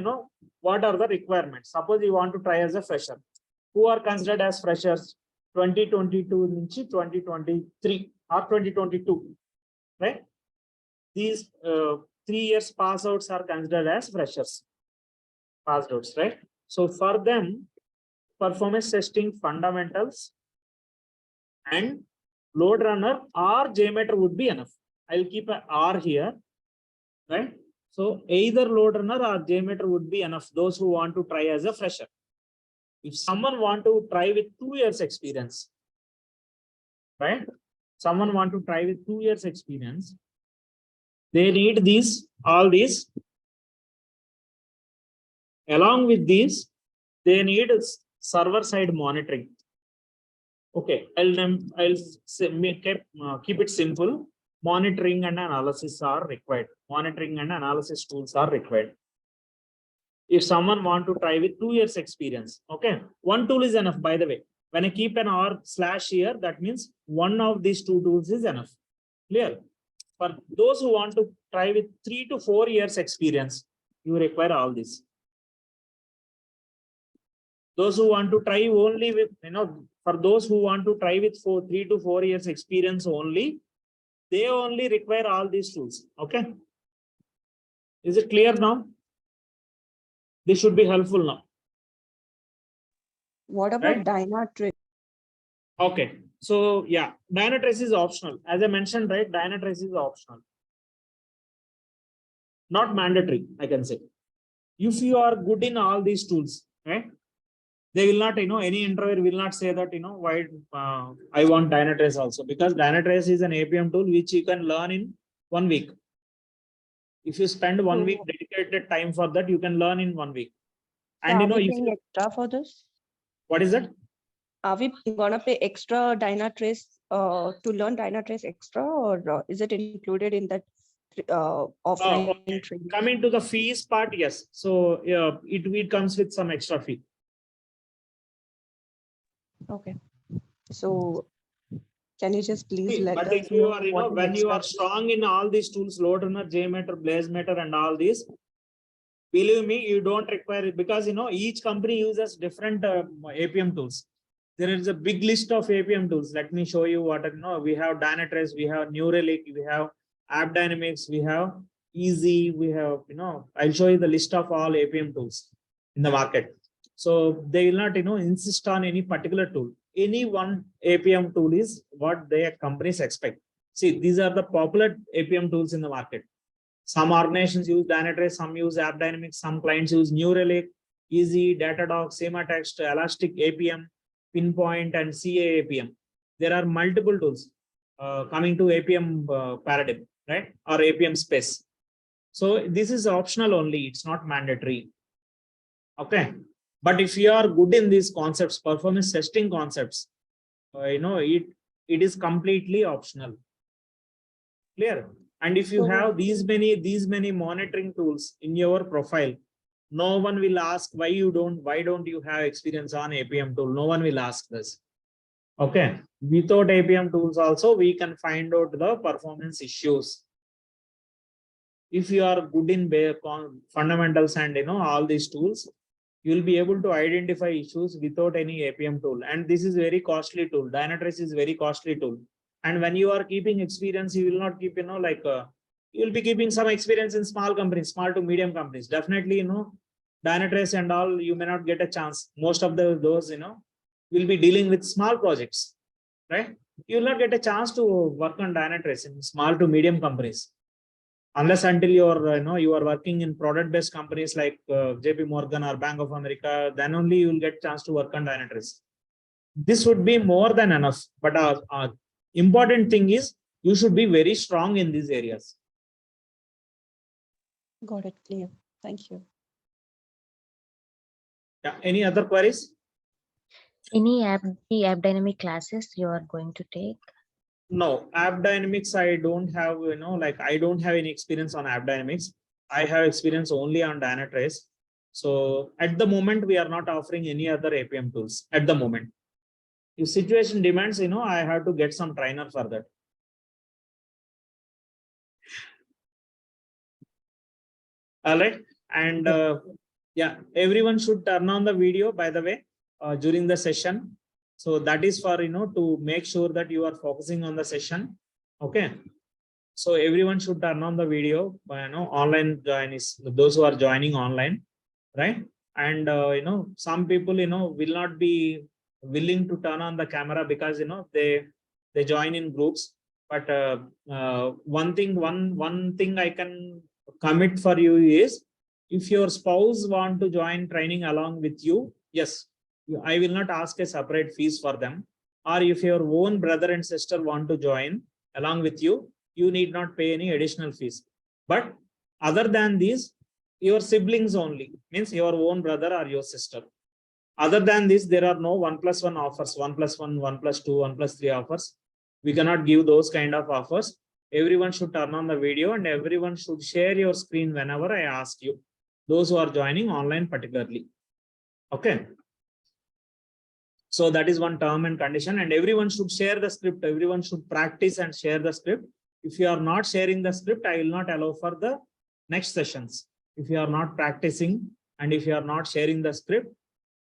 what are the requirements. Suppose you want to try as a fresher. Who are considered as freshers? 2022 నుంచి 2023 or 2022, right? These 3 years pass outs are considered as freshers. Passed outs, right? So for them, performance testing fundamentals and LoadRunner or JMeter would be enough. I'll keep an R here, right? So either LoadRunner or JMeter would be enough, those who want to try as a fresher. If someone want to try with 2 years experience, right? Someone want to try with 2 years experience, they need all these. Along with these, they need server-side monitoring. Okay, I'll keep it simple. Monitoring and analysis are required. Monitoring and analysis tools are required. If someone want to try with 2 years experience, okay, one tool is enough. By the way, when I keep an R/ here, that means one of these 2 tools is enough. Clear? For those who want to try with 3 to 4 years experience, you require all this. Those who want to try only with, for those who want to try with 3 to 4 years experience only, they only require all these tools. Okay. Is it clear now? This should be helpful now. What about Right? Dynatrace? Okay. So yeah, Dynatrace is optional. As I mentioned, right? Dynatrace is optional. Not mandatory, I can say. If you are good in all these tools, right? They will not, any interviewer will not say that, why I want Dynatrace also, because Dynatrace is an APM tool which you can learn in 1 week. If you spend 1 So- week dedicated time for that, you can learn in 1 week. And Are you know, we if paying extra for this? what is that? Are we gonna pay extra Dynatrace to learn Dynatrace extra, or is it included in that offline Okay. training? Coming to the fees part, yes. So it comes with some extra fee. Okay. So can you just please See, let but us if you know are, what is when you extra are fees? strong in all these tools, LoadRunner, JMeter, BlazeMeter, and all these, believe me, you don't require it, because each company uses different APM tools. There is a big list of APM tools. Let me show you what we have. Dynatrace, we have New Relic, we have App Dynamics, we have Easy, we have I'll show you the list of all APM tools in the market. So they will not insist on any particular tool. Any one APM tool is what their companies expect. See, these are the popular APM tools in the market. Some organizations use Dynatrace, some use App Dynamics, some clients use New Relic, Easy, Datadog, Sematext, Elastic APM, Pinpoint, and CA APM. There are multiple tools coming to APM paradigm, right? Or APM space. So this is optional only, it's not mandatory. Okay. But if you are good in these concepts, performance testing concepts, it is completely optional. Clear? And if you have these many monitoring tools in your profile, no one will ask why don't you have experience on APM tool? No one will ask this. Okay. Without APM tools also, we can find out the performance issues. If you are good in fundamentals and all these tools, you will be able to identify issues without any APM tool. And this is very costly tool. Dynatrace is very costly tool. And when you are keeping experience, you will not keep, you will be keeping some experience in small companies, small to medium companies. Definitely, Dynatrace and all, you may not get a chance. Most of those, will be dealing with small projects, right? You will not get a chance to work on Dynatrace in small to medium companies. Unless until you're, you are working in product-based companies like JP Morgan or Bank of America, then only you will get chance to work on Dynatrace. This would be more than enough. But important thing is you should be very strong in these areas. Got it, clear. Thank you. Yeah. Any other queries? Any app dynamic classes you are going to take? No, App Dynamics, I don't have, I don't have any experience on App Dynamics. I have experience only on Dynatrace. So at the moment, we are not offering any other APM tools at the moment. If situation demands, I have to get some trainer for that. All right. And yeah, everyone should turn on the video, by the way, during the session. So that is for, to make sure that you are focusing on the session. Okay. So everyone should turn on the video, online joinees, those who are joining online, right? And, some people, will not be willing to turn on the camera because, they join in groups. But one thing I can commit for you is, if your spouse want to join training along with you, yes, I will not ask a separate fees for them. Or if your own brother and sister want to join along with you, you need not pay any additional fees. But other than these, your siblings only, means your own brother or your sister. Other than this, there are no 1+1 offers, 1+1, 1+2, 1+3 offers. We cannot give those kind of offers. Everyone should turn on the video and everyone should share your screen whenever I ask you. Those who are joining online particularly. Okay. So that is one term and condition, and everyone should share the script. Everyone should practice and share the script. If you are not sharing the script, I will not allow for the next sessions. If you are not practicing and if you are not sharing the script,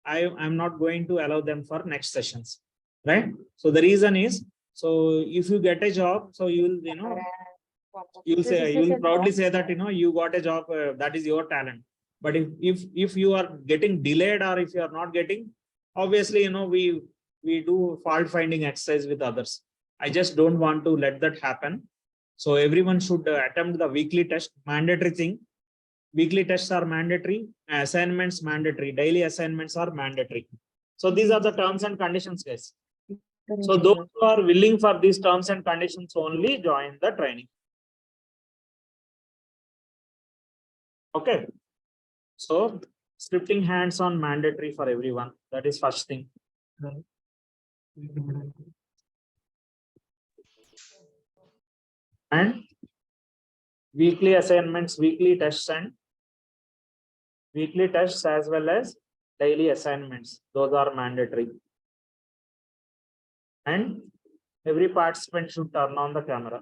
I am not going to allow them for next sessions, right? So the reason is, so if you get a job, so you will, you will proudly say that, you got a job, that is your talent. But if you are getting delayed or if you are not getting, obviously, we do fault finding exercise with others. I just don't want to let that happen. So everyone should attempt the weekly test, mandatory thing. Weekly tests are mandatory, assignments mandatory, daily assignments are mandatory. So these are the terms and conditions, guys. So those who are willing for these terms and conditions only join the training. Okay. So scripting hands-on mandatory for everyone. That is first thing. And weekly assignments, weekly tests as well as daily assignments. Those are mandatory. And every participant should turn on the camera.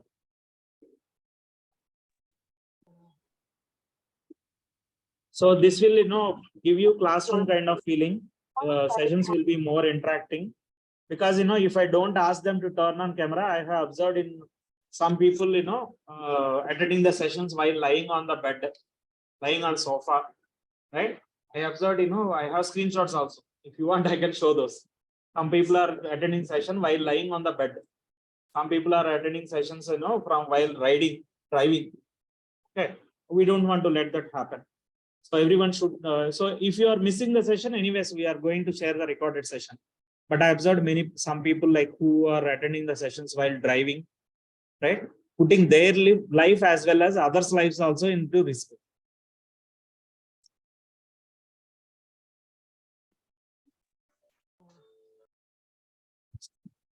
So this will, give you classroom kind of feeling. Sessions will be more interacting because, if I don't ask them to turn on camera, I have observed in some people, attending the sessions while lying on the bed, lying on sofa, right? I observed, I have screenshots also. If you want, I can show those. Some people are attending session while lying on the bed. Some people are attending sessions, from while driving. Okay, we don't want to let that happen. So everyone should. So if you are missing the session, anyways, we are going to share the recorded session. But I observed some people like who are attending the sessions while driving, right? Putting their life as well as others' lives also into risk.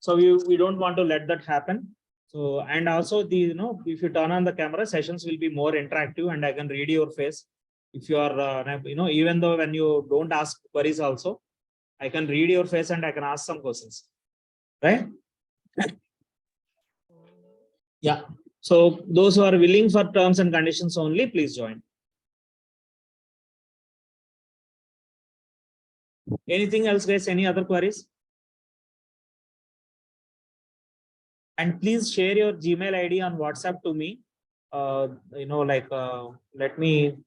So we don't want to let that happen. So, and also if you turn on the camera, sessions will be more interactive and I can read your face. If you are, even though when you don't ask queries also, I can read your face and I can ask some questions, right? Yeah. So those who are willing for terms and conditions only, please join. Anything else, guys? Any other queries? And please share your Gmail ID on WhatsApp to me. Let me.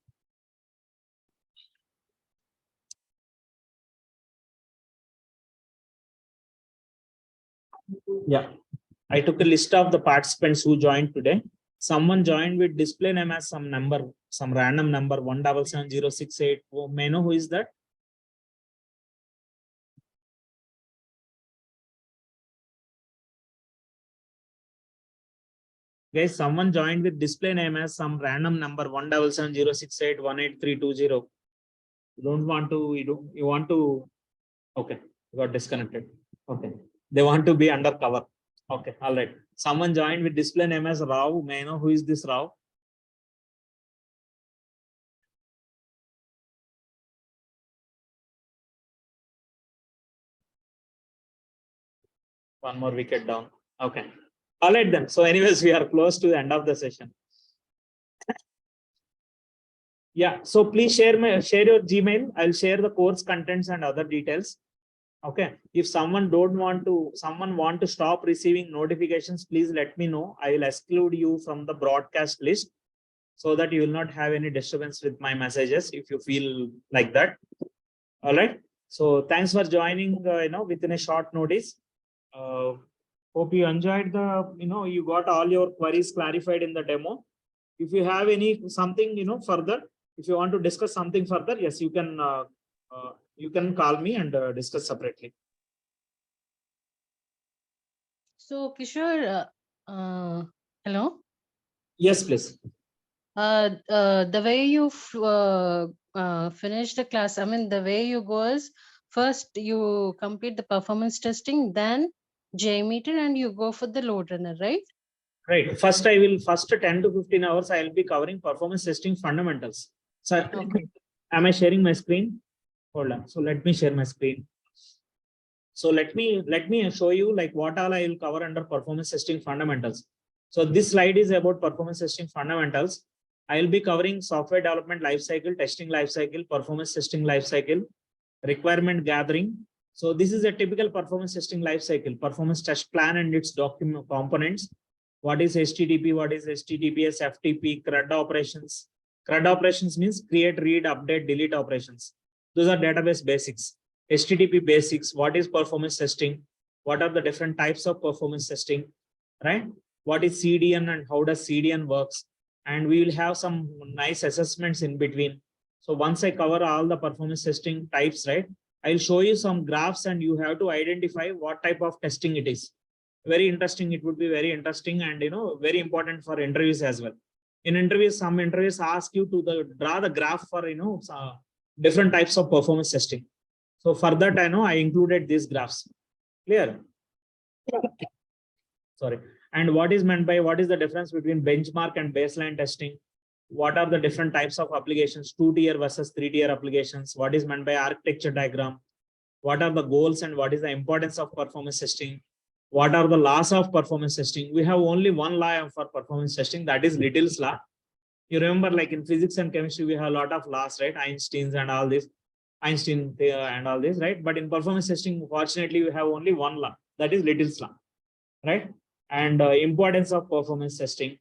Yeah, I took a list of the participants who joined today. Someone joined with display name as some number, some random number 1770668. May I know who is that? Guys, someone joined with display name as some random number 17706818320. You don't want to, you want to, okay, got disconnected. Okay, they want to be undercover. Okay, all right. Someone joined with display name as Rao. May I know who is this Rao? One more wicket down. Okay. All right then. So anyways, we are close to the end of the session. Yeah. So please share your Gmail. I'll share the course contents and other details. Okay. If someone want to stop receiving notifications, please let me know. I will exclude you from the broadcast list so that you will not have any disturbance with my messages if you feel like that. All right. So thanks for joining, within a short notice. Hope you enjoyed you got all your queries clarified in the demo. If you have something, further, if you want to discuss something further, yes, you can call me and discuss separately. So Kishore, hello. Yes, please. The way you finish the class, I mean, the way you go is first you complete the performance testing, then JMeter, and you go for the load runner, right? Right. First 10 to 15 hours, I will be covering performance testing fundamentals. So, okay. Am I sharing my screen? Hold on. So let me share my screen. So let me show you like what all I will cover under performance testing fundamentals. So this slide is about performance testing fundamentals. I will be covering software development lifecycle, testing lifecycle, performance testing lifecycle, requirement gathering. So this is a typical performance testing lifecycle, performance test plan and its document components. What is HTTP? What is HTTPS, FTP, CRUD operations? CRUD operations means create, read, update, delete operations. Those are database basics. HTTP basics. What is performance testing? What are the different types of performance testing? Right? What is CDN and how does CDN works? And we will have some nice assessments in between. So once I cover all the performance testing types, right, I'll show you some graphs and you have to identify what type of testing it is. Very interesting. It would be very interesting and very important for interviews as well. In interviews, some interviews ask you to draw the graph for different types of performance testing. So for that, I included these graphs. Clear? Sorry. And what is meant by, what is the difference between benchmark and baseline testing? What are the different types of applications, 2-tier versus 3-tier applications? What is meant by architecture diagram? What are the goals and what is the importance of performance testing? What are the laws of performance testing? We have only one law for performance testing, that is Little's law. You remember, like in physics and chemistry, we have a lot of laws, right? Einstein's and all this, Einstein and all this, right? But in performance testing, fortunately, we have only one law, that is Little's law, right? And importance of performance testing.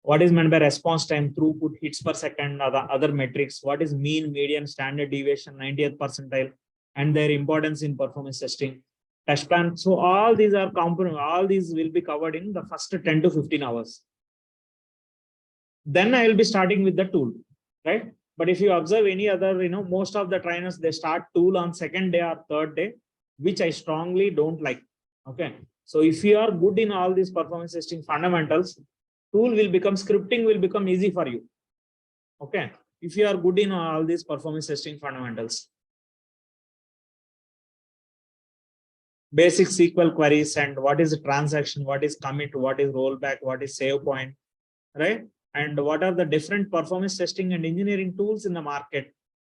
What is meant by response time, throughput, hits per second, other metrics? What is mean, median, standard deviation, 90th percentile, and their importance in performance testing? Test plan. So all these are component. All these will be covered in the first 10 to 15 hours. Then I will be starting with the tool, right? But if you observe any other, most of the trainers, they start tool on second day or third day, which I strongly don't like. Okay. So if you are good in all these performance testing fundamentals, tool will become, scripting will become easy for you. Okay. If you are good in all these performance testing fundamentals. Basic SQL queries and what is a transaction, what is commit, what is rollback, what is save point, right? And what are the different performance testing and engineering tools in the market?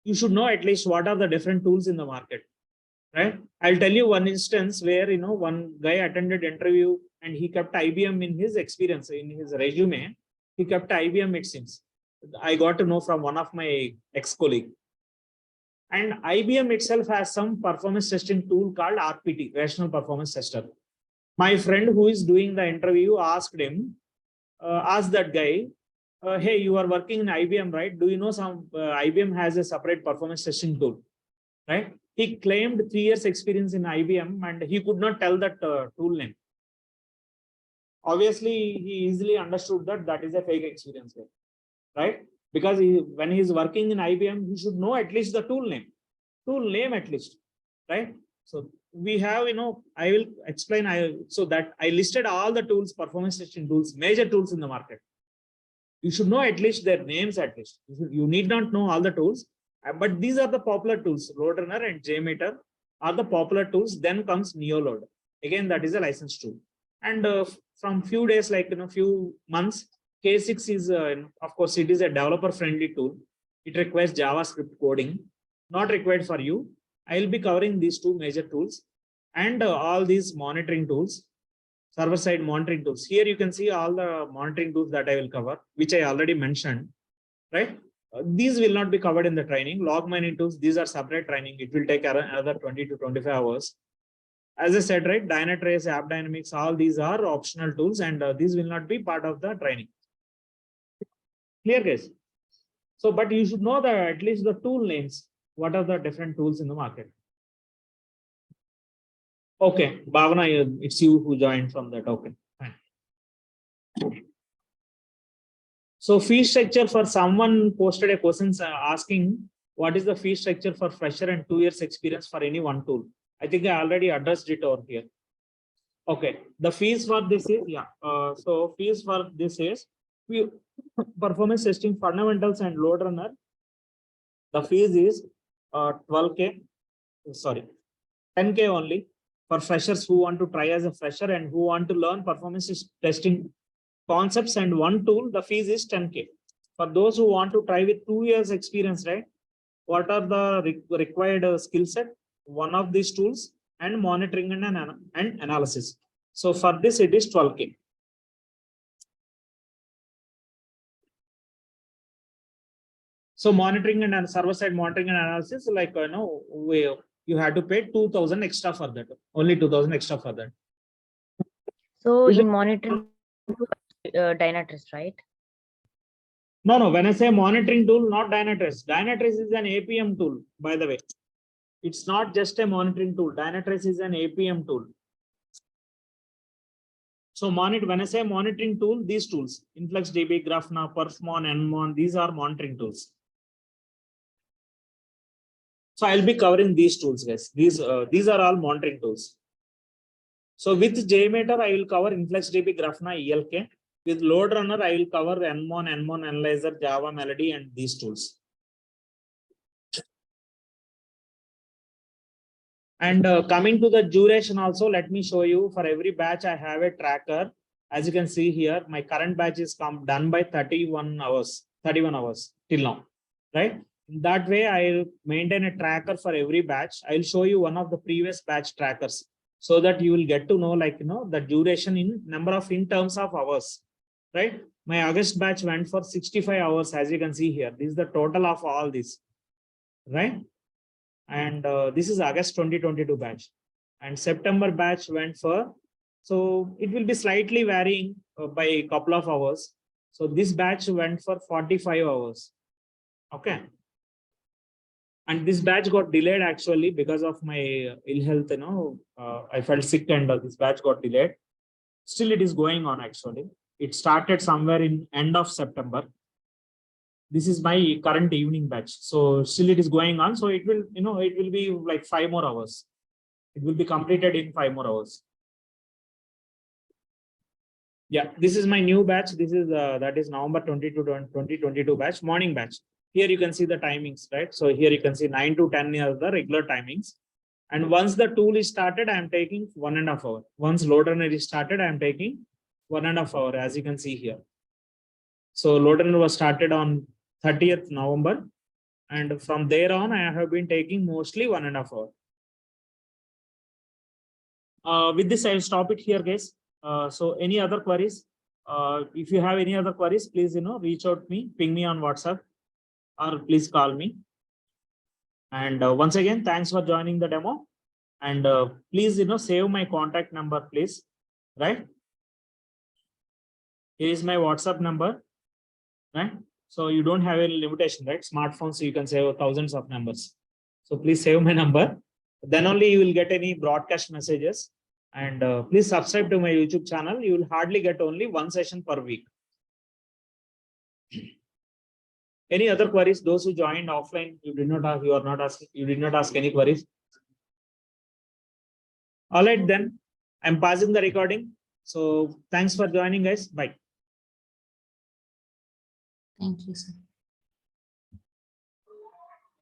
You should know at least what are the different tools in the market, right? I'll tell you one instance where, one guy attended interview and he kept IBM in his experience, in his resume, he kept IBM, it seems. I got to know from one of my ex-colleagues. And IBM itself has some performance testing tool called RPT, Rational Performance Tester. My friend who is doing the interview asked that guy, hey, you are working in IBM, right? Do you know some IBM has a separate performance testing tool, right? He claimed 3 years experience in IBM and he could not tell that tool name. Obviously, he easily understood that that is a fake experience, right? Because when he is working in IBM, he should know at least the tool name at least, right? So we have, I will explain. So that I listed all the tools, performance testing tools, major tools in the market. You should know at least their names at least. You need not know all the tools, but these are the popular tools. Loadrunner and JMeter are the popular tools. Then comes NeoLoad. Again, that is a licensed tool. And from few days, like few months, K6 is, of course, it is a developer-friendly tool. It requires JavaScript coding, not required for you. I will be covering these two major tools and all these monitoring tools, server-side monitoring tools. Here you can see all the monitoring tools that I will cover, which I already mentioned, right? These will not be covered in the training. Log mining tools, these are separate training. It will take another 20 to 25 hours. As I said, right, Dynatrace, App Dynamics, all these are optional tools and these will not be part of the training. Clear, guys? So, but you should know that at least the tool names. What are the different tools in the market? Okay, Bhavana, it's you who joined from that. Okay, fine. So fee structure for someone posted a question asking what is the fee structure for fresher and 2 years experience for any one tool. I think I already addressed it over here. Okay, the fees for this is, so fees for this is performance testing fundamentals and load runner. The fees is 12K, sorry, 10K only for freshers who want to try as a fresher and who want to learn performance testing concepts and one tool. The fees is 10K. For those who want to try with 2 years experience, right? What are the required skill set? One of these tools and monitoring and analysis. So for this, it is 12K. So monitoring and server-side monitoring and analysis, like you had to pay 2,000 extra for that. Only 2,000 extra for that. So in monitoring, Dynatrace, right? No. When I say monitoring tool, not Dynatrace. Dynatrace is an APM tool, by the way. It's not just a monitoring tool. Dynatrace is an APM tool. So when I say monitoring tool, these tools, InfluxDB, Grafana, Perfmon, Nmon, these are monitoring tools. So I'll be covering these tools, guys. These are all monitoring tools. So with JMeter, I will cover InfluxDB, Grafana, ELK. With load runner, I will cover Nmon, Analyzer, Java, Melody, and these tools. And coming to the duration also, let me show you. For every batch, I have a tracker. As you can see here, my current batch is done by 31 hours till now, right? In that way, I maintain a tracker for every batch. I'll show you one of the previous batch trackers so that you will get to know, like, the duration in terms of hours, right? My August batch went for 65 hours, as you can see here. This is the total of all this, right? And this is August 2022 batch, and September batch went for, so it will be slightly varying by a couple of hours. So this batch went for 45 hours. Okay. And this batch got delayed actually because of my ill health, I felt sick and this batch got delayed. Still it is going on actually. It started somewhere in end of September. This is my current evening batch. So still it is going on. So it will, it will be like 5 more hours. It will be completed in 5 more hours. Yeah, this is my new batch. This is that is November 2022 batch, morning batch. Here you can see the timings, right? So here you can see 9 to 10 are the regular timings. And once the tool is started, I am taking 1.5 hours. Once load runner is started, I am taking 1.5 hours, as you can see here. So load runner was started on 30th November. And from there on, I have been taking mostly 1.5 hours. With this, I'll stop it here, guys. So any other queries? If you have any other queries, please, reach out to me, ping me on WhatsApp, or please call me. And once again, thanks for joining the demo. And please, save my contact number, please. Right? Here is my WhatsApp number. Right? So you don't have any limitation, right? Smartphones, so you can save thousands of numbers. So please save my number. Then only you will get any broadcast messages. And please subscribe to my YouTube channel. You will hardly get only one session per week. Any other queries? Those who joined offline, you did not ask. You did not ask any queries. All right, then I'm passing the recording. So thanks for joining, guys. Bye. Thank you, sir.